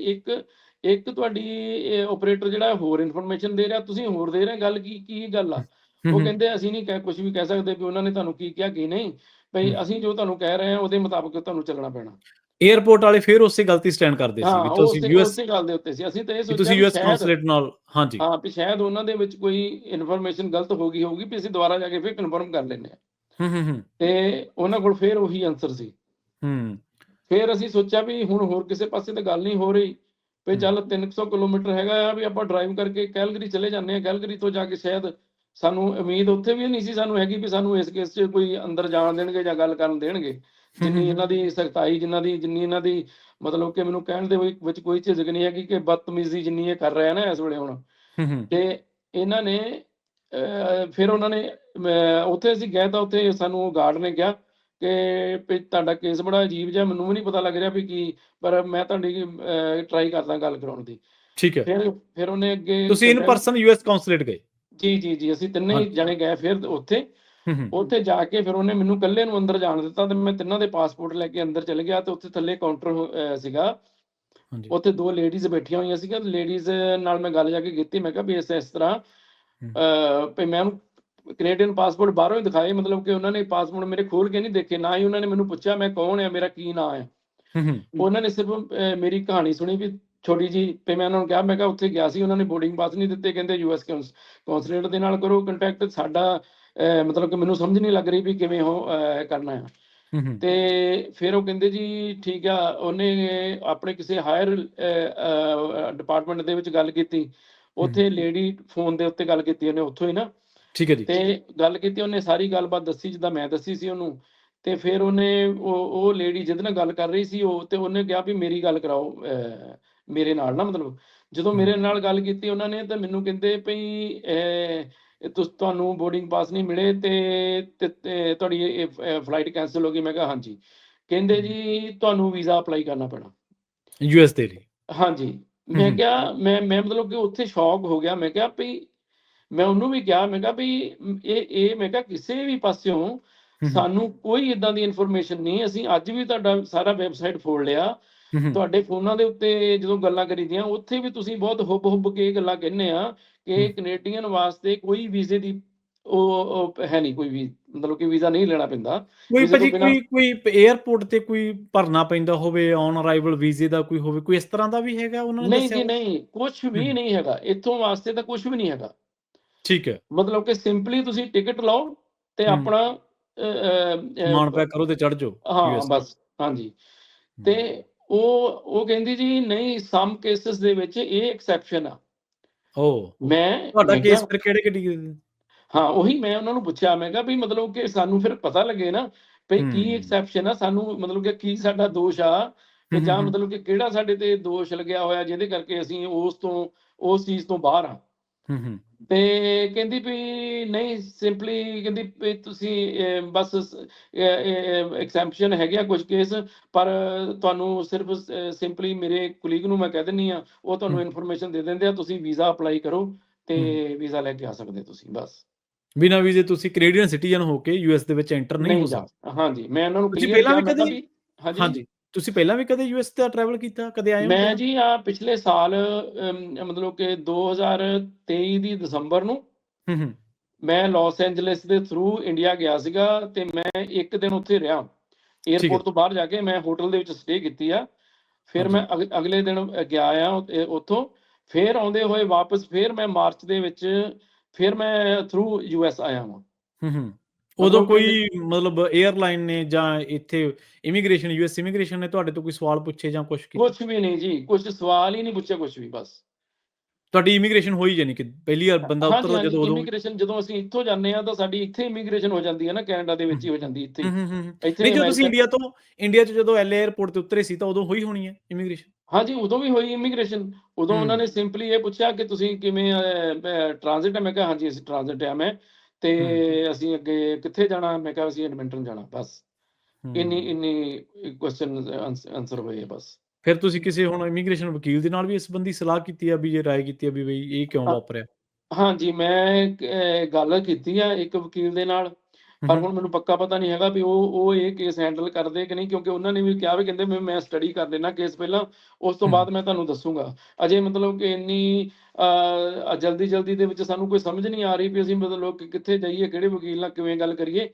ਇੱਕ ਤੁਹਾਡੀ ਆਪਰੇਟਰ ਜਿਹੜਾ ਹੋਰ ਇਨਫੋਰਮੇਸ਼ਨ ਦੇ ਰਿਹਾ, ਤੁਸੀਂ ਹੋਰ ਦੇ ਰਹੇ, ਗੱਲ ਕੀ ਗੱਲ ਆ? ਹੂੰ, ਉਹ ਹੂੰ। ਕਹਿੰਦੇ ਅਸੀਂ ਨਹੀਂ ਕੁਝ ਵੀ ਕਹਿ ਸਕਦੇ ਵੀ ਉਹਨਾਂ ਨੇ ਤੁਹਾਨੂੰ ਕੀ ਕਿਹਾ ਕੀ ਨਹੀਂ, ਭਈ ਹੂੰ। ਅਸੀਂ ਜੋ ਤੁਹਾਨੂੰ ਕਹਿ ਰਹੇ ਹਾਂ ਉਹਦੇ ਮੁਤਾਬਕ ਤੁਹਾਨੂੰ ਚੱਲਣਾ ਪੈਣਾ। 에ਅਰਪੋਰਟ ਵਾਲੇ ਫਿਰ ਉਸੇ ਗੱਲ ਤੇ ਸਟੈਂਡ ਕਰਦੇ ਸੀ ਹਾਂ, ਵੀ ਉਹ ਤੁਸੀਂ ਯੂਐਸ, ਉਸੇ ਗੱਲ ਦੇ ਉੱਤੇ ਸੀ। ਅਸੀਂ ਤਾਂ ਇਹ ਵੀ ਸੋਚਿਆ ਤੁਸੀਂ ਵੀ ਯੂਐਸ ਸ਼ਾਇਦ, ਕੌਂਸੂਲੇਟ ਨਾਲ। ਹਾਂਜੀ। ਹਾਂ, ਵੀ ਸ਼ਾਇਦ ਉਹਨਾਂ ਦੇ ਵਿੱਚ ਕੋਈ ਇਨਫੋਰਮੇਸ਼ਨ ਗਲਤ ਹੋ ਗਈ ਹੋਊਗੀ, ਵੀ ਅਸੀਂ ਦੁਬਾਰਾ ਜਾ ਕੇ ਫਿਰ ਕਨਫਰਮ ਕਰ ਲੈਂਦੇ ਹਾਂ। ਹੂੰ, ਹੂੰ, ਹੂੰ। ਤੇ ਉਹਨਾਂ ਕੋਲ ਫਿਰ ਉਹੀ ਆਨਸਰ ਸੀ। ਹੂੰ, ਫਿਰ ਅਸੀਂ ਸੋਚਿਆ ਵੀ ਹੁਣ ਹੋਰ ਕਿਸੇ ਪਾਸੇ ਤਾਂ ਗੱਲ ਨਹੀਂ ਹੋ ਰਹੀ, ਵੀ ਹੂੰ। ਚੱਲ 300 ਕਿਲੋਮੀਟਰ ਹੈਗਾ ਆ, ਵੀ ਆਪਾਂ ਡਰਾਈਵ ਕਰਕੇ ਕੈਲਗਰੀ ਚਲੇ ਜਾਂਦੇ ਹਾਂ। ਕੈਲਗਰੀ ਤੋਂ ਜਾ ਕੇ ਸ਼ਾਇਦ, ਸਾਨੂੰ ਉਮੀਦ ਉੱਥੇ ਵੀ ਨਹੀਂ ਸੀ ਸਾਨੂੰ ਹੈਗੀ ਵੀ ਸਾਨੂੰ ਇਸ ਕੇਸ 'ਚ ਕੋਈ ਅੰਦਰ ਜਾਣ ਦੇਣਗੇ ਜਾਂ ਗੱਲ ਕਰਨ ਦੇਣਗੇ। ਹੂੰ, ਹੂੰ, ਜਿੰਨੀ ਹੂੰ। ਇਹਨਾਂ ਦੀ ਸਖਤਾਈ, ਜਿੰਨੀ ਇਹਨਾਂ ਦੀ ਮਤਲਬ ਕਿ ਮੈਨੂੰ ਕਹਿਣ ਦੇ ਵਿੱਚ ਕੋਈ ਝਿਜਕ ਨਹੀਂ ਹੈਗੀ ਕਿ ਬਦਤਮੀਜ਼ੀ ਜਿੰਨੀ ਇਹ ਕਰ ਰਿਹਾ ਨਾ ਇਸ ਵੇਲੇ ਹੁਣ। ਹੂੰ, ਹੂੰ। ਤੇ ਇਹਨਾਂ ਨੇ ਫਿਰ ਉਹਨਾਂ ਨੇ, ਉੱਥੇ ਅਸੀਂ ਗਏ ਤਾਂ ਉੱਥੇ ਸਾਨੂੰ ਗਾਰਡ ਨੇ ਕਿਹਾ ਕਿ ਵੀ ਤੁਹਾਡਾ ਕੇਸ ਬੜਾ ਅਜੀਬ ਜਿਹਾ, ਮੈਨੂੰ ਵੀ ਨਹੀਂ ਪਤਾ ਲੱਗ ਰਿਹਾ ਵੀ ਕੀ, ਪਰ ਮੈਂ ਤੁਹਾਡੀ ਟਰਾਈ ਕਰਦਾ ਗੱਲ ਕਰਾਉਣ ਦੀ। ਠੀਕ ਹੈ। ਫਿਰ ਉਹਨੇ ਅੱਗੇ ਤੁਸੀਂ ਇਨ ਪਰਸਨ ਯੂਐਸ ਕੌਂਸੂਲੇਟ ਗਏ? ਜੀ, ਅਸੀਂ ਤਿੰਨੇ ਹੀ ਹਾਂਜੀ। ਜਣੇ ਗਏ ਫਿਰ ਉੱਥੇ। ਹੂੰ, ਹੂੰ। ਉੱਥੇ ਜਾ ਕੇ ਫਿਰ ਉਹਨੇ ਮੈਨੂੰ ਇਕੱਲੇ ਨੂੰ ਅੰਦਰ ਜਾਣ ਦਿੱਤਾ ਤੇ ਮੈਂ ਤਿੰਨਾਂ ਦੇ ਪਾਸਪੋਰਟ ਲੈ ਕੇ ਅੰਦਰ ਚਲੇ ਗਿਆ, ਤੇ ਉੱਥੇ ਥੱਲੇ ਕਾਊਂਟਰ ਸੀਗਾ। ਹਾਂਜੀ। ਉੱਥੇ 2 ਲੇਡੀਜ਼ ਬੈਠੀਆਂ ਹੋਈਆਂ ਸੀਗੀਆਂ। ਲੇਡੀਜ਼ ਨਾਲ ਮੈਂ ਗੱਲ ਜਾ ਕੇ ਕੀਤੀ। ਮੈਂ ਕਿਹਾ ਵੀ ਇਸ ਤਰ੍ਹਾਂ, ਹੂੰ, ਵੀ ਮੈਂ ਉਹਨੂੰ ਕੈਨੇਡੀਅਨ ਪਾਸਪੋਰਟ ਬਾਹਰੋਂ ਹੀ ਦਿਖਾਏ, ਮਤਲਬ ਕਿ ਉਹਨਾਂ ਨੇ ਪਾਸਪੋਰਟ ਮੇਰੇ ਖੋਲ ਕੇ ਨਹੀਂ ਦੇਖੇ, ਨਾ ਹੀ ਉਹਨਾਂ ਨੇ ਮੈਨੂੰ ਪੁੱਛਿਆ ਮੈਂ ਕੌਣ ਆ, ਮੇਰਾ ਕੀ ਨਾਂ ਹੈ। ਹੂੰ, ਹੂੰ। ਉਹਨਾਂ ਨੇ ਸਿਰਫ ਮੇਰੀ ਕਹਾਣੀ ਸੁਣੀ ਵੀ ਛੋਟੀ ਜੀ, ਤੇ ਮੈਂ ਉਹਨਾਂ ਨੂੰ ਕਿਹਾ, ਮੈਂ ਕਿਹਾ ਉੱਥੇ ਗਿਆ ਸੀ, ਉਹਨਾਂ ਨੇ ਬੋਰਡਿੰਗ ਪਾਸ ਨਹੀਂ ਦਿੱਤੇ, ਕਹਿੰਦੇ ਯੂਐਸ ਕੌਂਸੂਲੇਟ ਦੇ ਨਾਲ ਕਰੋ ਕੰਟੈਕਟ। ਸਾਡਾ ਮਤਲਬ ਕਿ ਮੈਨੂੰ ਸਮਝ ਨਹੀਂ ਲੱਗ ਰਹੀ ਵੀ ਕਿਵੇਂ ਉਹ ਕਰਨਾ ਹੈ। ਹੂੰ, ਹੂੰ। ਤੇ ਫਿਰ ਉਹ ਕਹਿੰਦੇ ਜੀ ਠੀਕ ਆ। ਉਹਨੇ ਆਪਣੇ ਕਿਸੇ ਹਾਇਰ ਡਿਪਾਰਟਮੈਂਟ ਦੇ ਵਿੱਚ ਗੱਲ ਕੀਤੀ। ਹੂੰ। ਉੱਥੇ ਲੇਡੀ ਫੋਨ ਦੇ ਉੱਤੇ ਗੱਲ ਕੀਤੀ ਉਹਨੇ ਉੱਥੋਂ ਹੀ ਨਾ, ਠੀਕ ਹੈ ਜੀ। ਤੇ ਗੱਲ ਕੀਤੀ। ਉਹਨੇ ਸਾਰੀ ਗੱਲਬਾਤ ਦੱਸੀ ਜਿੱਦਾਂ ਮੈਂ ਦੱਸੀ ਸੀ ਉਹਨੂੰ। ਤੇ ਫਿਰ ਉਹ ਲੇਡੀ ਜਿਹਦੇ ਨਾਲ ਗੱਲ ਕਰ ਰਹੀ ਸੀ ਤੇ ਉਹਨੇ ਕਿਹਾ ਵੀ ਮੇਰੀ ਗੱਲ ਕਰਾਓ ਮੇਰੇ ਨਾਲ ਨਾ, ਮਤਲਬ ਜਦੋਂ ਮੇਰੇ ਨਾਲ ਗੱਲ ਕੀਤੀ ਉਹਨਾਂ ਨੇ ਤਾਂ ਮੈਨੂੰ ਕਹਿੰਦੇ ਭਈ ਤੁਹਾਨੂੰ ਬੋਰਡਿੰਗ ਪਾਸ ਨਹੀਂ ਮਿਲੇ ਤੇ ਤੁਹਾਡੀ ਇਹ ਫਲਾਈਟ ਕੈਂਸਲ ਹੋ ਗਈ। ਮੈਂ ਕਿਹਾ ਹਾਂਜੀ। ਕਹਿੰਦੇ ਜੀ ਤੁਹਾਨੂੰ ਵੀਜ਼ਾ ਅਪਲਾਈ ਕਰਨਾ ਪੈਣਾ ਯੂਐਸ ਦੇ ਲਈ। ਹਾਂਜੀ। ਮੈਂ ਕਿਹਾ ਮੈਂ ਮਤਲਬ ਕਿ ਉੱਥੇ ਸ਼ੌਕ ਹੋ ਗਿਆ। ਮੈਂ ਕਿਹਾ ਵੀ ਮੈਂ ਉਹਨੂੰ ਵੀ ਕਿਹਾ, ਮੈਂ ਕਿਹਾ ਵੀ ਇਹ ਮੈਂ ਕਿਹਾ ਕਿਸੇ ਵੀ ਪਾਸਿਓਂ ਸਾਨੂੰ ਕੋਈ ਏਦਾਂ ਦੀ ਇਨਫੋਰਮੇਸ਼ਨ ਨਹੀਂ। ਅਸੀਂ ਅੱਜ ਵੀ ਤੁਹਾਡਾ ਸਾਰਾ ਵੈਬਸਾਈਟ ਫੋਲ ਲਿਆ, ਤੁਹਾਡੇ ਫੋਨਾਂ ਦੇ ਉੱਤੇ ਜਦੋਂ ਗੱਲਾਂ ਕਰੀਦੀਆਂ ਉੱਥੇ ਵੀ ਤੁਸੀਂ ਬਹੁਤ ਹੁੱਬ ਕੇ ਗੱਲਾਂ ਕਹਿੰਦੇ ਆ ਕਿ ਕੈਨੇਡੀਅਨ ਵਾਸਤੇ ਕੋਈ ਵੀਜ਼ੇ ਦੀ ਉਹ ਹੈ ਨਹੀਂ, ਕੋਈ ਵੀ ਮਤਲਬ ਕਿ ਵੀਜ਼ਾ ਨਹੀਂ ਲੈਣਾ ਪੈਂਦਾ। ਕੋਈ ਭਾਜੀ ਕੋਈ 에ਅਰਪੋਰਟ ਤੇ ਕੋਈ ਭਰਨਾ ਪੈਂਦਾ ਹੋਵੇ ਔਨ ਅਰਾਈਵਲ ਵੀਜ਼ੇ ਦਾ ਕੋਈ ਹੋਵੇ, ਕੋਈ ਇਸ ਤਰ੍ਹਾਂ ਦਾ ਵੀ ਹੈਗਾ ਉਹਨਾਂ ਨੇ ਨਹੀਂ ਦੱਸਿਆ? ਜੀ ਨਹੀਂ, ਕੁਝ ਵੀ ਨਹੀਂ ਹੈਗਾ ਇੱਥੋਂ ਵਾਸਤੇ ਤਾਂ ਕੁਝ ਵੀ ਨਹੀਂ ਹੈਗਾ। ਠੀਕ ਹੈ। ਮਤਲਬ ਕਿ ਸਿੰਪਲੀ ਤੁਸੀਂ ਟਿਕਟ ਲਓ ਤੇ ਆਪਣਾ ਸਮਾਨ ਪੈਕ ਕਰੋ ਤੇ ਚੜ੍ਹ ਜਾਓ ਹਾਂ ਯੂਐਸ। ਬਸ ਹਾਂਜੀ। ਤੇ ਉਹ ਕਹਿੰਦੀ ਜੀ ਨਹੀਂ, ਸਮ ਕੇਸਿਸ ਦੇ ਵਿੱਚ ਇਹ ਐਕਸੈਪਸ਼ਨ ਆ। ਤੁਹਾਡਾ ਕੇਸ ਫਿਰ ਕਿਹੜੇ ਕਿਹੜੀ? ਹਾਂ ਉਹੀ ਮੈਂ ਉਹਨਾਂ ਨੂੰ ਪੁੱਛਿਆ, ਮੈਂ ਕਿਹਾ ਵੀ ਮਤਲਬ ਕਿ ਸਾਨੂੰ ਫਿਰ ਪਤਾ ਲੱਗੇ ਨਾ ਭਈ ਕੀ ਐਕਸੈਪਸ਼ਨ ਆ, ਸਾਨੂੰ ਮਤਲਬ ਕਿ ਕੀ ਸਾਡਾ ਦੋਸ਼ ਆ ਕਿ ਜਾਂ ਮਤਲਬ ਕਿ ਕਿਹੜਾ ਸਾਡੇ ਤੇ ਦੋਸ਼ ਲੱਗਿਆ ਹੋਇਆ ਜਿਹਦੇ ਕਰਕੇ ਅਸੀਂ ਉਸ ਚੀਜ਼ ਤੋਂ ਬਾਹਰ ਆ। ਤੇ ਕਹਿੰਦੀ ਵੀ ਨਹੀਂ, ਸਿੰਪਲੀ ਕਹਿੰਦੀ ਵੀ ਤੁਸੀਂ ਬਸ ਐਕਸੈਂਪਸ਼ਨ ਹੈਗੇ ਆ ਕੁਝ ਕੇਸ, ਪਰ ਤੁਹਾਨੂੰ ਸਿਰਫ ਸਿੰਪਲੀ ਮੇਰੇ ਕੁਲੀਗ ਨੂੰ ਮੈਂ ਕਹਿ ਦਿੰਦੀ ਆ, ਉਹ ਤੁਹਾਨੂੰ ਇਨਫੋਰਮੇਸ਼ਨ ਦੇ ਦਿੰਦੇ ਆ, ਤੁਸੀਂ ਵੀਜ਼ਾ ਅਪਲਾਈ ਕਰੋ ਤੇ ਵੀਜ਼ਾ ਲੈ ਕੇ ਆ ਸਕਦੇ ਤੁਸੀਂ। ਬਸ ਬਿਨਾਂ ਵੀਜ਼ੇ ਤੁਸੀਂ ਕੈਨੇਡੀਅਨ ਸਿਟੀਜ਼ਨ ਹੋ ਕੇ ਯੂਐਸ ਦੇ ਵਿੱਚ ਐਂਟਰ ਨਹੀਂ ਹੋ ਸਕਦੇ। ਹਾਂਜੀ ਮੈਂ ਉਹਨਾਂ ਨੂੰ ਤੁਸੀਂ ਕਲੀਅਰ ਪਹਿਲਾਂ ਕਿਹਾ, ਵੀ ਮੈਂ ਕਿਹਾ ਕਦੇ? ਵੀ ਹਾਂਜੀ ਤੁਸੀਂ ਪਹਿਲਾਂ ਵੀ ਕਦੇ ਯੂਐਸ ਦਾ ਟਰੈਵਲ ਕੀਤਾ, ਕਦੇ ਆਏ ਹੋ? ਮੈਂ ਜੀ ਆ ਪਿਛਲੇ ਸਾਲ ਮਤਲਬ ਕਿ 2023 ਦੀ ਦਸੰਬਰ ਨੂੰ ਮੈਂ ਲਾਸ ਐਂਜਲਿਸ ਦੇ ਥਰੂ ਇੰਡੀਆ ਗਿਆ ਸੀਗਾ ਤੇ ਮੈਂ ਇੱਕ ਦਿਨ ਉੱਥੇ ਰਿਹਾ। 에ਅਰਪੋਰਟ ਤੋਂ ਬਾਹਰ ਜਾ ਕੇ ਮੈਂ ਹੋਟਲ ਦੇ ਵਿੱਚ ਸਟੇ ਕੀਤੀ ਆ। ਫਿਰ ਮੈਂ ਅਗਲੇ ਦਿਨ ਗਿਆ ਆ ਉੱਥੋਂ। ਫਿਰ ਆਉਂਦੇ ਹੋਏ ਵਾਪਸ ਫਿਰ ਮੈਂ ਮਾਰਚ ਦੇ ਵਿੱਚ ਫਿਰ ਮੈਂ ਥਰੂ ਯੂਐਸ ਆਇਆ ਹਾਂ। ਉਦੋਂ ਕੋਈ ਮਤਲਬ 에ਅਰਲਾਈਨ ਨੇ ਜਾਂ ਇੱਥੇ ਇਮੀਗ੍ਰੇਸ਼ਨ ਯੂਐਸ ਇਮੀਗ੍ਰੇਸ਼ਨ ਨੇ ਤੁਹਾਡੇ ਤੋਂ ਕੋਈ ਸਵਾਲ ਪੁੱਛੇ ਜਾਂ ਕੁਝ ਕੀਤਾ? ਕੁਝ ਵੀ ਨਹੀਂ ਜੀ, ਕੁਝ ਸਵਾਲ ਹੀ ਨਹੀਂ ਪੁੱਛਿਆ, ਕੁਝ ਵੀ। ਬਸ ਤੁਹਾਡੀ ਇਮੀਗ੍ਰੇਸ਼ਨ ਹੋਈ ਜਾਨੀ ਕਿ ਪਹਿਲੀ ਵਾਰ ਬੰਦਾ ਉਤਰਦਾ ਹਾਂਜੀ, ਜਦੋਂ ਉਦੋਂ ਇਮੀਗ੍ਰੇਸ਼ਨ ਜਦੋਂ ਅਸੀਂ ਇੱਥੋਂ ਜਾਂਦੇ ਆ ਤਾਂ ਸਾਡੀ ਇੱਥੇ ਇਮੀਗ੍ਰੇਸ਼ਨ ਹੋ ਜਾਂਦੀ ਹੈ ਨਾ, ਕੈਨੇਡਾ ਦੇ ਵਿੱਚ ਹੀ ਹੋ ਜਾਂਦੀ ਇੱਥੇ। ਨਹੀਂ ਜਦੋਂ ਤੁਸੀਂ ਇੰਡੀਆ 'ਚ ਜਦੋਂ ਐਲਏ 에ਅਰਪੋਰਟ ਤੇ ਉਤਰੇ ਸੀ ਤਾਂ ਉਦੋਂ ਹੋਈ ਹੋਣੀ ਹੈ ਇਮੀਗ੍ਰੇਸ਼ਨ? ਹਾਂਜੀ ਉਦੋਂ ਵੀ ਹੋਈ ਇਮੀਗ੍ਰੇਸ਼ਨ। ਉਦੋਂ ਉਹਨਾਂ ਨੇ ਸਿੰਪਲੀ ਇਹ ਪੁੱਛਿਆ ਕਿ ਤੁਸੀਂ ਕਿਵੇਂ ਟ੍ਰਾਂਜ਼ਿਟ ਹੈ। ਮੈਂ ਕਿਹਾ ਹਾਂਜੀ ਅਸੀਂ ਟ੍ਰਾਂਜ਼ਿਟ ਆ ਮੈਂ, ਤੇ ਅਸੀਂ ਅੱਗੇ ਕਿੱਥੇ ਜਾਣਾ? ਮੈਂ ਕਿਹਾ ਅਸੀਂ ਐਡਮਿੰਟਨ ਜਾਣਾ। ਬਸ ਇੰਨੀ ਕੁਐਸਚਨ ਆਨਸਰ ਹੋਏ ਬਸ। ਫਿਰ ਤੁਸੀਂ ਕਿਸੇ ਹੁਣ ਇਮੀਗ੍ਰੇਸ਼ਨ ਵਕੀਲ ਦੇ ਨਾਲ ਵੀ ਇਸ ਸੰਬੰਧੀ ਸਲਾਹ ਕੀਤੀ ਆ ਵੀ ਜੇ ਰਾਏ ਕੀਤੀ ਆ ਵੀ ਬਈ ਇਹ ਕਿਉਂ ਵਾਪਰਿਆ? ਹਾਂਜੀ ਮੈਂ ਗੱਲ ਕੀਤੀ ਆ ਇੱਕ ਵਕੀਲ ਦੇ ਨਾਲ, ਪਰ ਹੁਣ ਮੈਨੂੰ ਪੱਕਾ ਪਤਾ ਨਹੀਂ ਹੈਗਾ ਵੀ ਉਹ ਇਹ ਕੇਸ ਹੈਂਡਲ ਕਰਦੇ ਕਿ ਨਹੀਂ, ਕਿਉਂਕਿ ਉਹਨਾਂ ਨੇ ਵੀ ਕਿਹਾ ਵੀ ਕਹਿੰਦੇ ਮੈਂ ਸਟੱਡੀ ਕਰ ਲੈਣਾ ਕੇਸ ਪਹਿਲਾਂ, ਉਸ ਤੋਂ ਬਾਅਦ ਮੈਂ ਤੁਹਾਨੂੰ ਦੱਸੂਗਾ। ਅਜੇ ਮਤਲਬ ਕਿ ਇੰਨੀ ਜਲਦੀ ਦੇ ਵਿੱਚ ਸਾਨੂੰ ਕੋਈ ਸਮਝ ਨਹੀਂ ਆ ਰਹੀ ਵੀ ਅਸੀਂ ਮਤਲਬ ਕਿ ਕਿੱਥੇ ਜਾਈਏ, ਕਿਹੜੇ ਵਕੀਲ ਨਾਲ ਕਿਵੇਂ ਗੱਲ ਕਰੀਏ।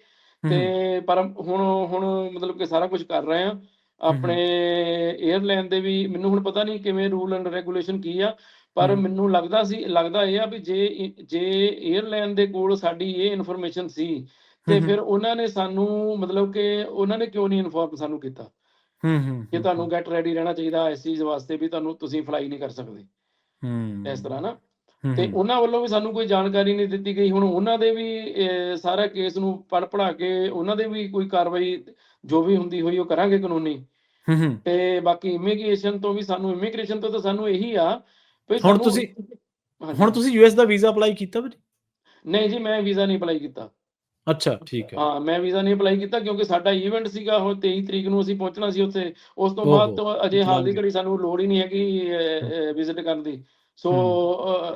ਤੇ ਪਰ ਹੁਣ ਮਤਲਬ ਕਿ ਸਾਰਾ ਕੁਝ ਕਰ ਰਹੇ ਆ। ਆਪਣੇ 에ਅਰਲਾਈਨ ਦੇ ਵੀ ਮੈਨੂੰ ਹੁਣ ਪਤਾ ਨਹੀਂ ਕਿਵੇਂ ਰੂਲ ਐਂਡ ਰੈਗੂਲੇਸ਼ਨ ਕੀ ਆ, ਪਰ ਮੈਨੂੰ ਲੱਗਦਾ ਇਹ ਆ ਵੀ ਜੇ 에ਅਰਲਾਈਨ ਦੇ ਕੋਲ ਸਾਡੀ ਇਹ ਇਨਫੋਰਮੇਸ਼ਨ ਸੀ ਤੇ ਫਿਰ ਉਹਨਾਂ ਨੇ ਸਾਨੂੰ ਮਤਲਬ ਕਿ ਉਹਨਾਂ ਨੇ ਕਿਉਂ ਨਹੀਂ ਇਨਫੋਰਮ ਸਾਨੂੰ ਕੀਤਾ ਕਿ ਤੁਹਾਨੂੰ ਗੈਟ ਰੈਡੀ ਰਹਿਣਾ ਚਾਹੀਦਾ ਇਸ ਚੀਜ਼ ਵਾਸਤੇ ਵੀ ਤੁਸੀਂ ਫਲਾਈ ਨਹੀਂ ਕਰ ਸਕਦੇ ਇਸ ਤਰ੍ਹਾਂ ਨਾ। ਤੇ ਉਹਨਾਂ ਵੱਲੋਂ ਵੀ ਸਾਨੂੰ ਕੋਈ ਜਾਣਕਾਰੀ ਨਹੀਂ ਦਿੱਤੀ ਗਈ। ਹੁਣ ਉਹਨਾਂ ਦੇ ਵੀ ਸਾਰਾ ਕੇਸ ਨੂੰ ਪੜ੍ਹਾ ਕੇ ਉਹਨਾਂ ਦੇ ਵੀ ਕੋਈ ਕਾਰਵਾਈ ਜੋ ਵੀ ਹੁੰਦੀ ਹੋਈ ਉਹ ਕਰਾਂਗੇ ਕਾਨੂੰਨੀ। ਤੇ ਬਾਕੀ ਇਮੀਗ੍ਰੇਸ਼ਨ ਤੋਂ ਤਾਂ ਸਾਨੂੰ ਇਹੀ ਆ ਵੀ ਹੁਣ ਤੁਸੀਂ ਯੂਐਸ ਦਾ ਵੀਜ਼ਾ ਅਪਲਾਈ ਕੀਤਾ ਵੀ? ਨਹੀਂ ਜੀ ਮੈਂ ਵੀਜ਼ਾ ਨਹੀਂ ਅਪਲਾਈ ਕੀਤਾ। ਅੱਛਾ ਠੀਕ ਹੈ। ਹਾਂ ਮੈਂ ਵੀਜ਼ਾ ਨਹੀਂ ਅਪਲਾਈ ਕੀਤਾ ਕਿਉਂਕਿ ਸਾਡਾ ਇਵੈਂਟ ਸੀਗਾ ਉਹ 23 ਤਰੀਕ ਨੂੰ ਅਸੀਂ ਪਹੁੰਚਣਾ ਸੀ ਉੱਥੇ। ਉਸ ਤੋਂ ਬਾਅਦ ਤੋਂ ਅਜੇ ਹਾਲ ਦੀ ਘੜੀ ਸਾਨੂੰ ਲੋੜ ਹੀ ਨਹੀਂ ਹੈਗੀ ਵਿਜ਼ਿਟ ਕਰਨ ਦੀ। ਸੋ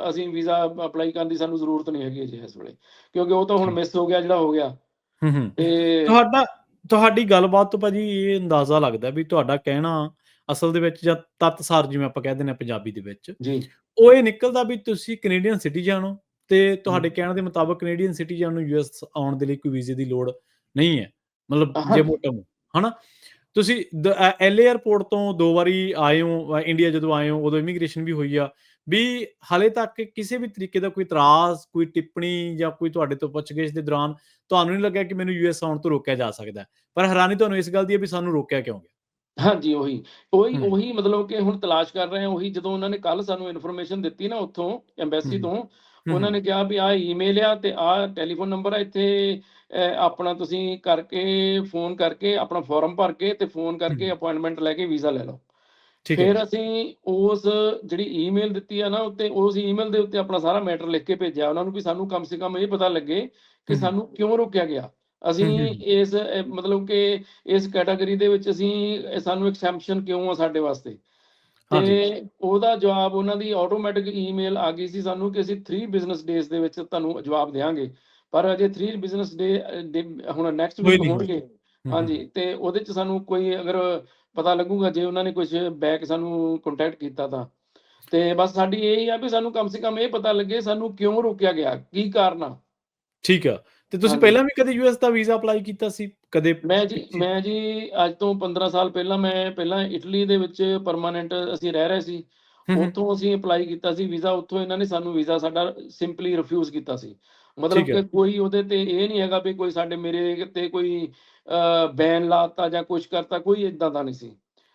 ਅਸੀਂ ਵੀਜ਼ਾ ਅਪਲਾਈ ਕਰਨ ਦੀ ਸਾਨੂੰ ਜ਼ਰੂਰਤ ਨਹੀਂ ਹੈਗੀ ਅਜੇ ਇਸ ਵੇਲੇ, ਕਿਉਂਕਿ ਉਹ ਤਾਂ ਹੁਣ ਮਿਸ ਹੋ ਗਿਆ ਜਿਹੜਾ ਹੋ ਗਿਆ। ਤੇ ਤੁਹਾਡੀ ਗੱਲਬਾਤ ਤੋਂ ਭਾਜੀ ਇਹ ਅੰਦਾਜ਼ਾ ਲੱਗਦਾ ਵੀ ਤੁਹਾਡਾ ਕਹਿਣਾ ਅਸਲ ਦੇ ਵਿੱਚ ਜਾਂ ਤੱਤਸਾਰ ਜਿਵੇਂ ਆਪਾਂ ਕਹਿ ਦਿੰਦੇ ਹਾਂ ਪੰਜਾਬੀ ਦੇ ਵਿੱਚ, ਉਹ ਇਹ ਨਿਕਲਦਾ ਵੀ ਤੁਸੀਂ ਕੈਨੇਡੀਅਨ ਸਿਟੀਜ਼ਨ ਹੋ ਤੇ ਤੁਹਾਡੇ ਕਹਿਣ ਦੇ ਮੁਤਾਬਕ ਕੈਨੇਡੀਅਨ ਸਿਟੀਜ਼ਨ ਨੂੰ ਯੂਐਸ ਆਉਣ ਦੇ ਲਈ ਕੋਈ ਵੀਜ਼ੇ ਦੀ ਲੋੜ ਨਹੀਂ ਹੈ, ਮਤਲਬ ਜੇ ਮੋਟਾ-ਮੋਟਾ ਹਨਾ। ਤੁਸੀਂ ਐਲਏ 에ਅਰਪੋਰਟ ਤੋਂ 2 ਵਾਰੀ ਆਏ ਹੋ ਇੰਡੀਆ, ਜਦੋਂ ਆਏ ਹੋ ਉਦੋਂ ਇਮੀਗ੍ਰੇਸ਼ਨ ਵੀ ਹੋਈ ਆ, ਵੀ ਹਾਲੇ ਤੱਕ ਕਿਸੇ ਵੀ ਤਰੀਕੇ ਦਾ ਕੋਈ ਇਤਰਾਜ਼, ਕੋਈ ਟਿੱਪਣੀ ਜਾਂ ਕੋਈ ਤੁਹਾਡੇ ਤੋਂ ਪੁੱਛਗਿੱਛ ਦੇ ਦੌਰਾਨ ਤੁਹਾਨੂੰ ਨਹੀਂ ਲੱਗਿਆ ਕਿ ਮੈਨੂੰ ਯੂਐਸ ਆਉਣ ਤੋਂ ਰੋਕਿਆ ਜਾ ਸਕਦਾ, ਪਰ ਹੈਰਾਨੀ ਤੁਹਾਨੂੰ ਇਸ ਗੱਲ ਦੀ ਹੈ ਵੀ ਸਾਨੂੰ ਰੋਕਿਆ ਕਿਉਂ ਗਿਆ? ਹਾਂਜੀ ਉਹੀ ਮਤਲਬ ਕਿ ਹੁਣ ਤਲਾਸ਼ ਕਰ ਰਹੇ ਹਾਂ। ਉਹੀ ਜਦੋਂ ਉਹਨਾਂ ਨੇ ਕੱਲ ਸਾਨੂੰ ਇਨਫੋਰਮੇਸ਼ਨ ਦਿੱਤੀ ਨਾ ਉੱਥੋਂ ਐਮਬੈਸੀ ਤੋਂ, ਉਹਨਾਂ ਨੇ ਕਿਹਾ ਵੀ ਆਹ ਈਮੇਲ ਆ ਤੇ ਆਹ ਟੈਲੀਫੋਨ ਨੰਬਰ ਆ, ਇੱਥੇ ਆਪਣਾ ਤੁਸੀਂ ਫੋਨ ਕਰਕੇ ਆਪਣਾ ਫਾਰਮ ਭਰ ਕੇ ਤੇ ਫੋਨ ਕਰਕੇ ਅਪਾਇੰਟਮੈਂਟ ਲੈ ਕੇ ਵੀਜ਼ਾ ਲੈ ਲਓ। ਫਿਰ ਅਸੀਂ ਉਸ ਜਿਹੜੀ ਈਮੇਲ ਦਿੱਤੀ ਆ ਨਾ ਉੱਤੇ, ਉਸ ਈਮੇਲ ਦੇ ਉੱਤੇ ਆਪਣਾ ਸਾਰਾ ਮੈਟਰ ਲਿਖ ਕੇ ਭੇਜਿਆ ਉਹਨਾਂ ਨੂੰ ਵੀ ਸਾਨੂੰ ਕਮ ਸੇ ਕਮ ਇਹ ਪਤਾ ਲੱਗੇ ਕਿ ਸਾਨੂੰ ਕਿਉਂ ਰੋਕਿਆ ਗਿਆ। ਅਸੀਂ ਇਸ ਮਤਲਬ ਕਿ ਇਸ ਕੈਟਾਗਰੀ ਦੇ ਵਿੱਚ ਸਾਨੂੰ ਐਕਸੈਂਪਸ਼ਨ ਕਿਉਂ ਆ ਸਾਡੇ ਵਾਸਤੇ। ਤੇ ਉਹਦਾ ਜਵਾਬ ਉਹਨਾਂ ਦੀ ਆਟੋਮੈਟਿਕ ਈਮੇਲ ਆ ਗਈ ਸੀ ਸਾਨੂੰ ਕਿ ਅਸੀਂ 3 ਬਿਜ਼ਨਸ ਡੇਜ਼ ਦੇ ਵਿੱਚ ਤੁਹਾਨੂੰ ਜਵਾਬ ਦੇਵਾਂਗੇ। ਪਰ ਅਜੇ 3 ਬਿਜ਼ਨਸ ਡੇ ਹੁਣ ਨੈਕਸਟ ਵੀਕ ਹੋਣਗੇ। ਹਾਂਜੀ, ਤੇ ਉਹਦੇ 'ਚ ਸਾਨੂੰ ਕੋਈ ਅਗਰ ਪਤਾ ਲੱਗੂਗਾ ਜੇ ਉਹਨਾਂ ਨੇ ਕੁਝ ਬੈਕ ਸਾਨੂੰ ਕੰਟੈਕਟ ਕੀਤਾ ਤਾਂ। ਤੇ ਬਸ ਸਾਡੀ ਇਹ ਆ ਵੀ ਸਾਨੂੰ ਕਮ ਸੇ ਕਮ ਇਹ ਪਤਾ ਲੱਗੇ ਸਾਨੂੰ ਕਿਉਂ ਰੋਕਿਆ ਗਿਆ, ਕੀ ਕਾਰਨ ਆ। ਠੀਕ ਆ। ਤੇ ਤੁਸੀਂ ਪਹਿਲਾਂ ਵੀ ਕਦੇ ਯੂਐਸ ਦਾ ਵੀਜ਼ਾ ਅਪਲਾਈ ਕੀਤਾ ਸੀ? ਕਦੇ? ਮੈਂ ਜੀ ਅੱਜ ਤੋਂ 15 ਸਾਲ ਪਹਿਲਾਂ ਮੈਂ ਇਟਲੀ ਦੇ ਵਿੱਚ ਪਰਮਾਨੈਂਟ ਅਸੀਂ ਰਹਿ ਰਹੇ ਸੀ। ਉੱਥੋਂ ਅਸੀਂ ਅਪਲਾਈ ਕੀਤਾ ਸੀ ਵੀਜ਼ਾ। ਉੱਥੋਂ ਇਹਨਾਂ ਨੇ ਸਾਨੂੰ ਵੀਜ਼ਾ ਸਾਡਾ ਸਿੰਪਲੀ ਰਿਫਿਊਜ਼ ਕੀਤਾ ਸੀ। ਮਤਲਬ ਕਿ ਕੋਈ ਉਹਦੇ ਤੇ ਇਹ ਨਹੀਂ ਹੈਗਾ ਵੀ ਕੋਈ ਮੇਰੇ ਤੇ ਕੋਈ ਬੈਨ ਲਾਤਾ ਜਾਂ ਕੁਛ ਕਰਤਾ, ਕੋਈ ਏਦਾਂ ਦਾ ਨਹੀਂ ਸੀ।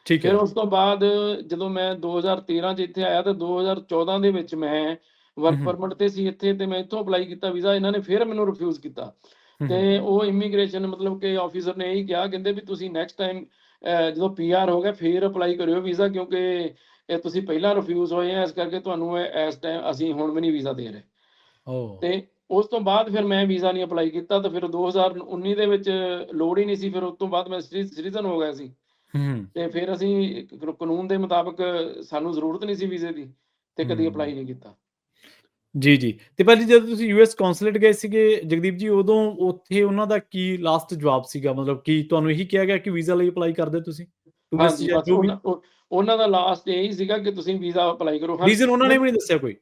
ਫਿਰ ਉਸ ਤੋਂ ਬਾਅਦ ਜਦੋਂ ਮੈਂ 2013 'ਚ ਇੱਥੇ ਆਇਆ ਤਾਂ 2014 ਦੇ ਵਿੱਚ ਮੈਂ ਵਰਕ ਪਰਮਿਟ ਤੇ ਸੀ ਇੱਥੇ, ਤੇ ਮੈਂ ਇੱਥੋਂ ਅਪਲਾਈ ਕੀਤਾ ਵੀਜ਼ਾ। ਇਹਨਾਂ ਨੇ ਫਿਰ ਮੈਨੂੰ ਰਿਫਿਊਜ਼ ਕੀਤਾ। ਤੇ ਉਹ ਇਮੀਗ੍ਰੇਸ਼ਨ ਮਤਲਬ ਕਿ ਆਫਿਸਰ ਨੇ ਇਹੀ ਕਿਹਾ, ਕਹਿੰਦੇ ਵੀ ਤੁਸੀਂ ਨੈਕਸਟ ਟਾਈਮ ਜਦੋਂ PR ਹੋ ਗਿਆ ਫਿਰ ਅਪਲਾਈ ਕਰਿਓ ਵੀਜ਼ਾ, ਕਿਉਂਕਿ ਇਹ ਤੁਸੀਂ ਪਹਿਲਾਂ ਰਿਫਿਊਜ਼ ਹੋਏ ਆ, ਇਸ ਕਰਕੇ ਤੁਹਾਨੂੰ ਇਸ ਟਾਈਮ ਅਸੀਂ ਹੁਣ ਵੀ ਨਹੀਂ ਵੀਜ਼ਾ ਦੇ ਰਹੇ। ਤੇ ਉਸ ਤੋਂ ਬਾਅਦ ਫਿਰ ਮੈਂ ਵੀਜ਼ਾ ਨਹੀਂ ਅਪਲਾਈ ਕੀਤਾ। ਤਾਂ ਫਿਰ 2019 ਦੇ ਵਿੱਚ ਲੋੜ ਹੀ ਨਹੀਂ ਸੀ। ਫਿਰ ਉਸ ਤੋਂ ਬਾਅਦ ਮੈਂ ਸਿਟੀਜ਼ਨ ਹੋ ਗਿਆ ਸੀ। ਤੇ ਫਿਰ ਅਸੀਂ ਕਾਨੂੰਨ ਦੇ ਮੁਤਾਬਕ ਸਾਨੂੰ ਜ਼ਰੂਰਤ ਨਹੀਂ ਸੀ ਵੀਜ਼ੇ ਦੀ, ਤੇ ਕਦੀ ਅਪਲਾਈ ਨਹੀਂ ਕੀਤਾ। ਜੀ। ਤੇ ਭਾਜੀ ਜਦੋਂ ਤੁਸੀਂ ਯੂਐਸ ਕੌਂਸੂਲੇਟ ਗਏ ਸੀਗੇ ਜਗਦੀਪ ਜੀ, ਉਦੋਂ ਉੱਥੇ ਉਹਨਾਂ ਦਾ ਕੀ ਲਾਸਟ ਜਵਾਬ ਸੀਗਾ? ਮਤਲਬ ਕੀ ਤੁਹਾਨੂੰ ਇਹੀ ਕਿਹਾ ਗਿਆ ਕਿ ਵੀਜ਼ਾ ਲਈ ਅਪਲਾਈ ਕਰਦੇ ਤੁਸੀਂ? ਹਾਂਜੀ, ਬਸ ਉਹਨਾਂ ਦਾ ਲਾਸਟ ਇਹੀ ਸੀਗਾ ਕਿ ਤੁਸੀਂ ਵੀਜ਼ਾ ਅਪਲਾਈ ਕਰੋ। ਰੀਜ਼ਨ ਉਹਨਾਂ ਨੇ ਵੀ ਨਹੀਂ ਦੱਸਿਆ ਕੋਈ?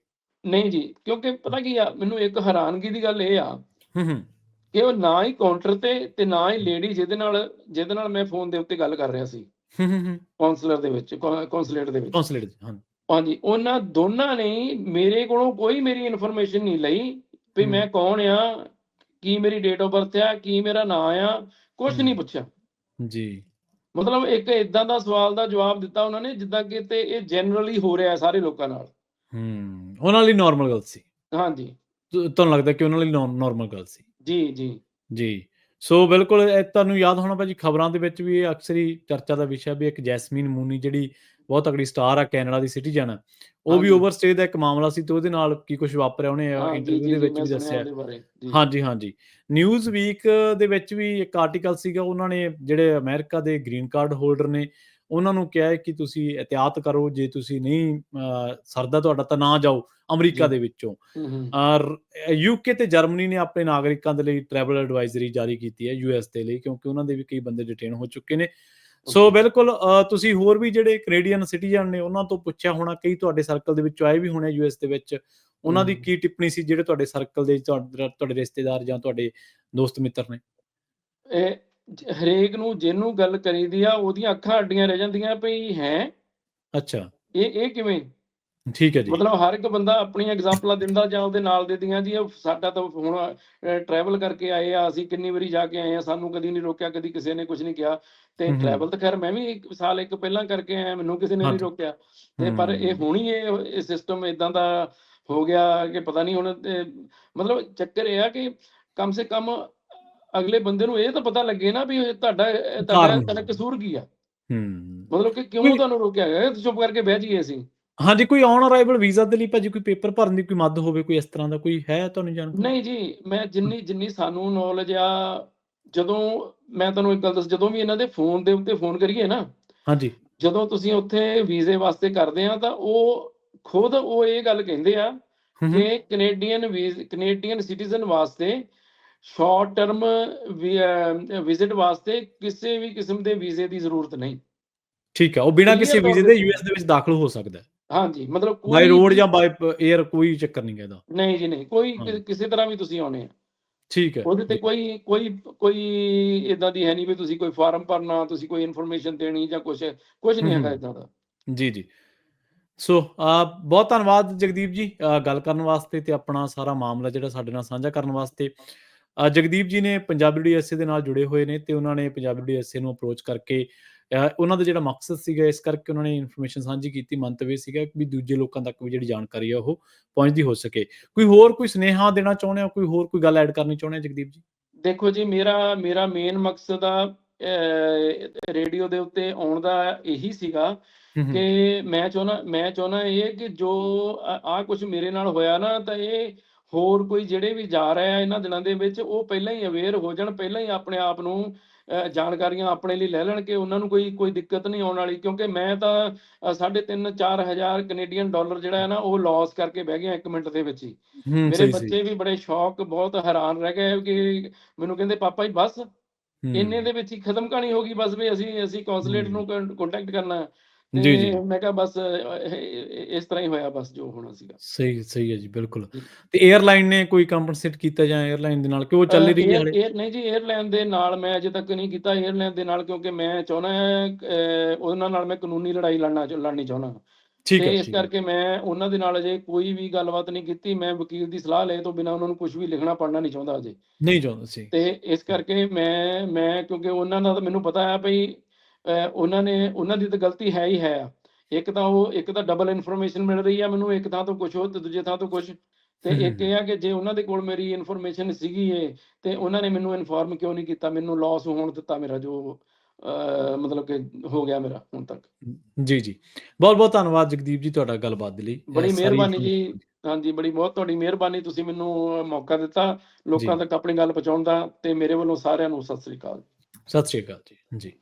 ਨਹੀਂ ਜੀ, ਕਿਉਂਕਿ ਪਤਾ ਕੀ ਆ, ਮੈਨੂੰ ਇੱਕ ਹੈਰਾਨਗੀ ਦੀ ਗੱਲ ਇਹ ਆ ਕਿ ਉਹ ਨਾ ਹੀ ਕਾਊਂਟਰ ਤੇ ਨਾ ਹੀ ਲੇਡੀ ਜਿਹਦੇ ਨਾਲ ਮੈਂ ਫੋਨ ਦੇ ਉੱਤੇ ਗੱਲ ਕਰ ਰਿਹਾ ਸੀ ਕੌਂਸੂਲੇਟ ਦੇ ਵਿੱਚ। ਹਾਂਜੀ, ਉਹਨਾਂ ਦੋਨਾਂ ਨੇ ਮੇਰੇ ਕੋਲੋਂ ਕੋਈ ਮੇਰੀ ਇਨਫੋਰਮੇਸ਼ਨ ਨਹੀਂ ਲਈ ਵੀ ਮੈਂ ਕੌਣ ਆ, ਕੀ ਮੇਰੀ ਡੇਟ ਆਫ ਬਰਥ ਆ, ਕੀ ਮੇਰਾ ਨਾਂ ਆ, ਕੁਛ ਨਹੀਂ ਪੁੱਛਿਆ ਜੀ। ਮਤਲਬ ਇੱਕ ਇਦਾਂ ਦਾ ਸਵਾਲ ਦਾ ਜਵਾਬ ਦਿੱਤਾ ਉਹਨਾਂ ਨੇ ਜਿੱਦਾਂ ਕਿ ਤੇ ਇਹ ਜਨਰਲੀ ਹੋ ਰਿਹਾ ਸਾਰੇ ਲੋਕਾਂ ਨਾਲ। ਉਹਨਾਂ ਲਈ ਨਾਰਮਲ ਗੱਲ ਸੀ। ਹਾਂਜੀ, ਤੁਹਾਨੂੰ ਲੱਗਦਾ ਕਿ ਉਹਨਾਂ ਲਈ ਨਾਰਮਲ ਗੱਲ ਸੀ? ਜੀ। ਸੋ ਬਿਲਕੁਲ ਤੁਹਾਨੂੰ ਯਾਦ ਹੋਣਾ ਭਾਜੀ, ਖਬਰਾਂ ਦੇ ਵਿੱਚ ਵੀ ਇਹ ਅਕਸਰ ਹੀ ਚਰਚਾ ਦਾ ਵਿਸ਼ਾ ਵੀ ਇੱਕ ਜੈਸਮੀਨ ਮੂਨੀ ਜਿਹੜੀ ਬਹੁਤ ਤਕੜੀ ਸਟਾਰ ਆ, ਕੈਨੇਡਾ ਦੀ ਸਿਟੀਜ਼ਨ ਆ, ਉਹ ਵੀ ਓਵਰਸਟੇ ਦਾ ਇੱਕ ਮਾਮਲਾ ਸੀ ਤੇ ਉਹਦੇ ਨਾਲ ਕੀ ਕੁਝ ਵਾਪਰਿਆ ਉਹਨੇ ਇੰਟਰਵਿਊ ਦੇ ਵਿੱਚ ਵੀ ਦੱਸਿਆ। ਹਾਂਜੀ। ਨਿਊਜ਼ ਵੀਕ ਦੇ ਵਿੱਚ ਵੀ ਇੱਕ ਆਰਟੀਕਲ ਸੀਗਾ, ਉਹਨਾਂ ਨੇ ਜਿਹੜੇ ਅਮਰੀਕਾ ਦੇ ਗ੍ਰੀਨ ਕਾਰਡ ਹੋਲਡਰ ਨੇ ਉਹਨਾਂ ਨੂੰ ਕਿਹਾ ਕਿ ਤੁਸੀਂ ਇਹਤਿਆਤ ਕਰੋ, ਜੇ ਤੁਸੀਂ ਨਹੀਂ ਸਰਦਾ ਤੁਹਾਡਾ ਤਾਂ ਨਾ ਜਾਓ ਅਮਰੀਕਾ ਦੇ ਵਿੱਚੋਂ। UK ਤੇ ਜਰਮਨੀ ਨੇ ਆਪਣੇ ਨਾਗਰਿਕਾਂ ਦੇ ਲਈ ਟਰੈਵਲ ਐਡਵਾਈਜ਼ਰੀ ਜਾਰੀ ਕੀਤੀ ਹੈ ਯੂਐਸ ਦੇ ਲਈ, ਕਿਉਂਕਿ ਉਹਨਾਂ ਦੇ ਵੀ ਕਈ ਬੰਦੇ ਡਿਟੇਨ ਹੋ ਚੁੱਕੇ ਨੇ। ਸੋ ਬਿਲਕੁਲ ਤੁਸੀਂ ਹੋਰ ਵੀ ਜਿਹੜੇ ਕੈਨੇਡੀਅਨ ਸਿਟੀਜ਼ਨ ਨੇ ਉਹਨਾਂ ਤੋਂ ਪੁੱਛਿਆ ਹੋਣਾ, ਕਈ ਤੁਹਾਡੇ ਸਰਕਲ ਦੇ ਵਿੱਚੋਂ ਆਏ ਵੀ ਹੋਣੇ ਯੂਐਸ ਦੇ ਵਿੱਚ, ਉਹਨਾਂ ਦੀ ਕੀ ਟਿੱਪਣੀ ਸੀ ਜਿਹੜੇ ਤੁਹਾਡੇ ਸਰਕਲ ਦੇ ਤੁਹਾਡੇ ਰਿਸ਼ਤੇਦਾਰ ਜਾਂ ਤੁਹਾਡੇ ਦੋਸਤ ਮਿੱਤਰ ਨੇ? ਹਰੇਕ ਨੂੰ ਜਿਹਨੂੰ ਗੱਲ ਕਰੀਦੀ ਆ ਉਹਦੀਆਂ ਅੱਖਾਂ ਅੱਡੀਆਂ ਰਹਿ ਜਾਂਦੀਆਂ ਭਈ ਹੈ। ਅੱਛਾ, ਇਹ ਕਿਵੇਂ? ਠੀਕ ਹੈ ਜੀ। ਮਤਲਬ ਹਰ ਇੱਕ ਬੰਦਾ ਆਪਣੀਆਂ ਐਗਜ਼ਾਮਪਲਾਂ ਦਿੰਦਾ ਜਾਂ ਉਹਦੇ ਨਾਲ ਦੇ ਦੀਆਂ ਜੀ ਸਾਡਾ ਤਾਂ ਹੁਣ ਟਰੈਵਲ ਕਰਕੇ ਆਏ ਆ, ਅਸੀਂ ਕਿੰਨੀ ਵਾਰੀ ਜਾ ਕੇ ਆਏ ਆ, ਸਾਨੂੰ ਕਦੀ ਨਹੀਂ ਰੋਕਿਆ, ਕਦੀ ਕਿਸੇ ਨੇ ਕੁਝ ਨਹੀਂ ਕਿਹਾ। ਤੇ ਟਰੈਵਲ ਤਾਂ ਖੈਰ ਮੈਂ ਵੀ 1 ਸਾਲ ਪਹਿਲਾਂ ਕਰਕੇ ਆਇਆ, ਮੈਨੂੰ ਕਿਸੇ ਨੇ ਨਹੀਂ ਰੋਕਿਆ। ਤੇ ਪਰ ਇਹ ਹੁਣ ਹੀ ਇਹ ਸਿਸਟਮ ਇਦਾਂ ਦਾ ਹੋ ਗਿਆ ਕਿ ਪਤਾ ਨਹੀਂ ਹੁਣ। ਮਤਲਬ ਚੱਕਰ ਇਹ ਆ ਕਿ ਕਮ ਸੇ ਕਮ ਅਗਲੇ ਬੰਦੇ ਨੂੰ ਇਹ ਤਾਂ ਪਤਾ ਲੱਗੇ ਨਾ ਵੀ ਤੁਹਾਡਾ ਕਸੂਰ ਕੀ ਆ। ਮਤਲਬ ਕਿ ਕਿਉਂ ਤੁਹਾਨੂੰ ਰੋਕਿਆ ਗਿਆ, ਚੁੱਪ ਕਰਕੇ ਬਹਿ ਜਾਈਏ ਅਸੀਂ। ਹਾਂਜੀ, ਕੋਈ ਔਨ ਅਰਾਈਵਲ ਵੀਜ਼ਾ ਦੇ ਲਈ ਭਾਜੀ ਕੋਈ ਪੇਪਰ ਭਰਨ ਦੀ ਕੋਈ ਮੱਦ ਹੋਵੇ, ਕੋਈ ਇਸ ਤਰ੍ਹਾਂ ਦਾ ਕੋਈ ਹੈ ਤੁਹਾਨੂੰ ਜਾਣਕਾਰੀ? ਨਹੀਂ ਜੀ, ਮੈਂ ਜਿੰਨੀ ਸਾਨੂੰ ਨੌਲੇਜ ਆ, ਜਦੋਂ ਮੈਂ ਤੁਹਾਨੂੰ ਇੱਕ ਗੱਲ ਦੱਸ, ਜਦੋਂ ਵੀ ਇਹਨਾਂ ਦੇ ਫੋਨ ਦੇ ਉੱਤੇ ਫੋਨ ਕਰੀਏ ਨਾ, ਹਾਂਜੀ, ਜਦੋਂ ਤੁਸੀਂ ਉੱਥੇ ਵੀਜ਼ੇ ਵਾਸਤੇ ਕਰਦੇ ਆ ਤਾਂ ਉਹ ਖੁਦ ਇਹ ਗੱਲ ਕਹਿੰਦੇ ਆ ਕਿ ਕੈਨੇਡੀਅਨ ਸਿਟੀਜ਼ਨ ਵਾਸਤੇ ਸ਼ਾਰਟ ਟਰਮ ਵਿਜ਼ਿਟ ਵਾਸਤੇ ਕਿਸੇ ਵੀ ਕਿਸਮ ਦੇ ਵੀਜ਼ੇ ਦੀ ਜ਼ਰੂਰਤ ਨਹੀਂ। ਠੀਕ ਆ, ਉਹ ਬਿਨਾਂ ਕਿਸੇ ਵੀਜ਼ੇ ਦੇ ਯੂਐਸ ਦੇ ਵਿੱਚ ਦਾਖਲ ਹੋ ਸਕਦਾ ਹੈ। ਹਾਂਜੀ, ਮਤਲਬ ਬਾਈ ਰੋਡ ਜਾਂ ਬਾਈ 에ਅਰ ਕੋਈ ਚੱਕਰ ਨਹੀਂ ਇਹਦਾ। ਨਹੀਂ ਜੀ, ਨਹੀਂ, ਕੋਈ ਕਿਸੇ ਤਰ੍ਹਾਂ ਵੀ ਤੁਸੀਂ ਆਉਣੇ ਆ। ਠੀਕ ਹੈ, ਉਹਦੇ ਤੇ ਕੋਈ ਇਦਾਂ ਦੀ ਹੈ ਨਹੀਂ ਵੀ ਤੁਸੀਂ ਕੋਈ ਫਾਰਮ ਭਰਨਾ, ਤੁਸੀਂ ਕੋਈ ਇਨਫੋਰਮੇਸ਼ਨ ਦੇਣੀ ਜਾਂ ਕੁਝ ਨਹੀਂ ਹੈਗਾ ਇਦਾਂ ਦਾ। ਜੀ। ਸੋ ਬਹੁਤ ਧੰਨਵਾਦ ਜਗਦੀਪ ਜੀ ਗੱਲ ਕਰਨ ਵਾਸਤੇ ਤੇ ਆਪਣਾ ਸਾਰਾ ਮਾਮਲਾ ਜਿਹੜਾ ਸਾਡੇ ਨਾਲ ਸਾਂਝਾ ਕਰਨ ਵਾਸਤੇ। ਜਗਦੀਪ ਜੀ ਨੇ ਪੰਜਾਬੀ USA ਦੇ ਨਾਲ ਜੁੜੇ ਹੋਏ ਨੇ ਤੇ ਉਹਨਾਂ ਨੇ ਪੰਜਾਬੀ USA ਨੂੰ ਅਪਰੋਚ ਕਰਕੇ ਉਹਨਾਂ ਦਾ ਜਿਹੜਾ ਮਕਸਦ ਸੀਗਾ, ਇਸ ਕਰਕੇ ਉਹਨਾਂ ਨੇ ਇਨਫੋਰਮੇਸ਼ਨ ਸਾਂਝੀ ਕੀਤੀ। ਮੰਤਵ ਇਹ ਸੀਗਾ ਵੀ ਦੂਜੇ ਲੋਕਾਂ ਤੱਕ ਵੀ ਜਿਹੜੀ ਜਾਣਕਾਰੀ ਆ ਉਹ ਪਹੁੰਚਦੀ ਹੋ ਸਕੇ। ਕੋਈ ਸੁਨੇਹਾ ਦੇਣਾ ਚਾਹੁੰਦੇ ਹੋ, ਕੋਈ ਗੱਲ ਐਡ ਕਰਨੀ ਚਾਹੁੰਦੇ ਹੋ ਜਗਦੀਪ ਜੀ? ਦੇਖੋ ਜੀ, ਮੇਰਾ ਮੇਨ ਮਕਸਦ ਆ ਰੇਡੀਓ ਦੇ ਉੱਤੇ ਆਉਣ ਦਾ ਇਹੀ ਸੀਗਾ ਕਿ ਮੈਂ ਚਾਹੁੰਦਾ ਇਹ ਕਿ ਜੋ ਆਹ ਕੁਝ ਮੇਰੇ ਨਾਲ ਹੋਇਆ ਨਾ, ਤਾਂ ਇਹ ਹੋਰ ਕੋਈ ਜਿਹੜੇ ਵੀ ਜਾ ਰਹੇ ਆ ਇਹਨਾਂ ਦਿਨਾਂ ਦੇ ਵਿੱਚ, ਉਹ ਪਹਿਲਾਂ ਹੀ ਅਵੇਅਰ ਹੋ ਜਾਣ, ਪਹਿਲਾਂ ਹੀ ਆਪਣੇ ਆਪ ਨੂੰ ਜਾਣਕਾਰੀਆਂ ਆਪਣੇ ਲਈ ਲੈ ਲੈਣ ਕਿ ਉਹਨਾਂ ਨੂੰ ਕੋਈ ਦਿੱਕਤ ਨਹੀਂ ਆਉਣ ਵਾਲੀ। ਕਿਉਂਕਿ ਮੈਂ ਤਾਂ 3,500-4 ਹਜ਼ਾਰ ਕੈਨੇਡੀਅਨ ਡਾਲਰ ਜਿਹੜਾ ਹੈ ਨਾ, ਉਹ ਲਾਸ ਕਰਕੇ ਬਹਿ ਗਿਆ 1 ਮਿੰਟ ਦੇ ਵਿੱਚ ਹੀ। ਮੇਰੇ ਬੱਚੇ ਵੀ ਬੜੇ ਸ਼ੌਕ, ਬਹੁਤ ਹੈਰਾਨ ਰਹਿ ਗਏ ਕਿ ਮੈਨੂੰ ਕਹਿੰਦੇ ਪਾਪਾ ਜੀ ਬਸ ਇੰਨੇ ਦੇ ਵਿੱਚ ਹੀ ਖਤਮ ਕਹਾਣੀ ਹੋ ਗਈ, ਬਸ ਵੀ ਅਸੀਂ ਕੌਂਸੂਲੇਟ ਨੂੰ ਕੰਟੈਕਟ ਕਰਨਾ। ਤੇ ਮੈਂ ਕਿਹਾ ਬਸ ਇਸ ਤਰ੍ਹਾਂ ਹੀ ਹੋਇਆ, ਬਸ ਜੋ ਹੋਣਾ ਸੀਗਾ। ਸਹੀ ਹੈ ਜੀ, ਬਿਲਕੁਲ। ਤੇ 에ਅਰਲਾਈਨ ਨੇ ਕੋਈ ਕੰਪਨਸੇਟ ਕੀਤਾ ਜਾਂ 에ਅਰਲਾਈਨ ਦੇ ਨਾਲ ਕਿ ਉਹ ਚੱਲ ਰਹੀ ਹੈ ਹਲੇ? ਨਹੀਂ ਜੀ, 에ਅਰਲਾਈਨ ਦੇ ਨਾਲ ਮੈਂ ਅਜੇ ਤੱਕ ਨਹੀਂ ਕੀਤਾ। 에ਅਰਲਾਈਨ ਦੇ ਨਾਲ ਕਿਉਂਕਿ ਮੈਂ ਚਾਹੁੰਦਾ ਉਹਨਾਂ ਨਾਲ ਮੈਂ ਕਾਨੂੰਨੀ ਲੜਾਈ ਲੜਨੀ ਚਾਹੁੰਦਾ, ਤੇ ਇਸ ਕਰਕੇ ਮੈਂ ਉਹਨਾਂ ਦੇ ਨਾਲ ਅਜੇ ਕੋਈ ਵੀ ਗੱਲਬਾਤ ਨਹੀਂ ਕੀਤੀ। ਮੈਂ ਵਕੀਲ ਦੀ ਸਲਾਹ ਲਏ ਤੋਂ ਬਿਨਾਂ ਉਹਨਾਂ ਨੂੰ ਕੁਝ ਵੀ ਲਿਖਣਾ ਪੜ੍ਹਨਾ ਨਹੀਂ ਚਾਹੁੰਦਾ ਅਜੇ। ਨਹੀਂ ਚਾਹੁੰਦਾ ਸੀ। ਤੇ ਇਸ ਕਰਕੇ ਮੈਂ ਕਿਉਂਕਿ ਉਹਨਾਂ ਦਾ ਤਾਂ ਮੈਨੂੰ ਪਤਾ ਹੈ ਭਈ ਉਹਨਾਂ ਦੀ ਤਾਂ ਗਲਤੀ ਹੈ ਹੀ ਹੈ। ਇੱਕ ਤਾਂ ਡਬਲ ਇਨਫੋਰਮੇਸ਼ਨ ਮਿਲ ਰਹੀ ਆ ਮੈਨੂੰ, ਇੱਕ ਥਾਂ ਤੋਂ ਕੁਝ ਹੋਰ ਤੇ ਦੂਜੇ ਥਾਂ ਤੋਂ ਕੁਝ। ਤੇ ਇੱਕ ਇਹ ਆ ਕਿ ਜੇ ਉਹਨਾਂ ਦੇ ਕੋਲ ਮੇਰੀ ਇਨਫੋਰਮੇਸ਼ਨ ਸੀਗੀ ਤੇ ਉਹਨਾਂ ਨੇ ਮੈਨੂੰ ਇਨਫੋਰਮ ਕਿਉਂ ਨਹੀਂ ਕੀਤਾ, ਮੈਨੂੰ ਲਾਸ ਹੋਣ ਦਿੱਤਾ ਮੇਰਾ, ਜੋ ਮਤਲਬ ਕਿ ਹੋ ਗਿਆ ਮੇਰਾ ਹੁਣ ਤੱਕ। ਜੀ ਬਹੁਤ ਬਹੁਤ ਧੰਨਵਾਦ ਜਗਦੀਪ ਜੀ ਤੁਹਾਡਾ ਗੱਲਬਾਤ ਦੇ ਲਈ। ਬੜੀ ਮਿਹਰਬਾਨੀ ਜੀ। ਹਾਂਜੀ, ਬਹੁਤ ਤੁਹਾਡੀ ਮਿਹਰਬਾਨੀ, ਤੁਸੀਂ ਮੈਨੂੰ ਮੌਕਾ ਦਿੱਤਾ ਲੋਕਾਂ ਤੱਕ ਆਪਣੀ ਗੱਲ ਪਹੁੰਚਾਉਣ ਦਾ। ਤੇ ਮੇਰੇ ਵੱਲੋਂ ਸਾਰਿਆਂ ਨੂੰ ਸਤਿ ਸ੍ਰੀ ਅਕਾਲ। ਸਤਿ ਸ੍ਰੀ ਅਕਾਲ ਜੀ।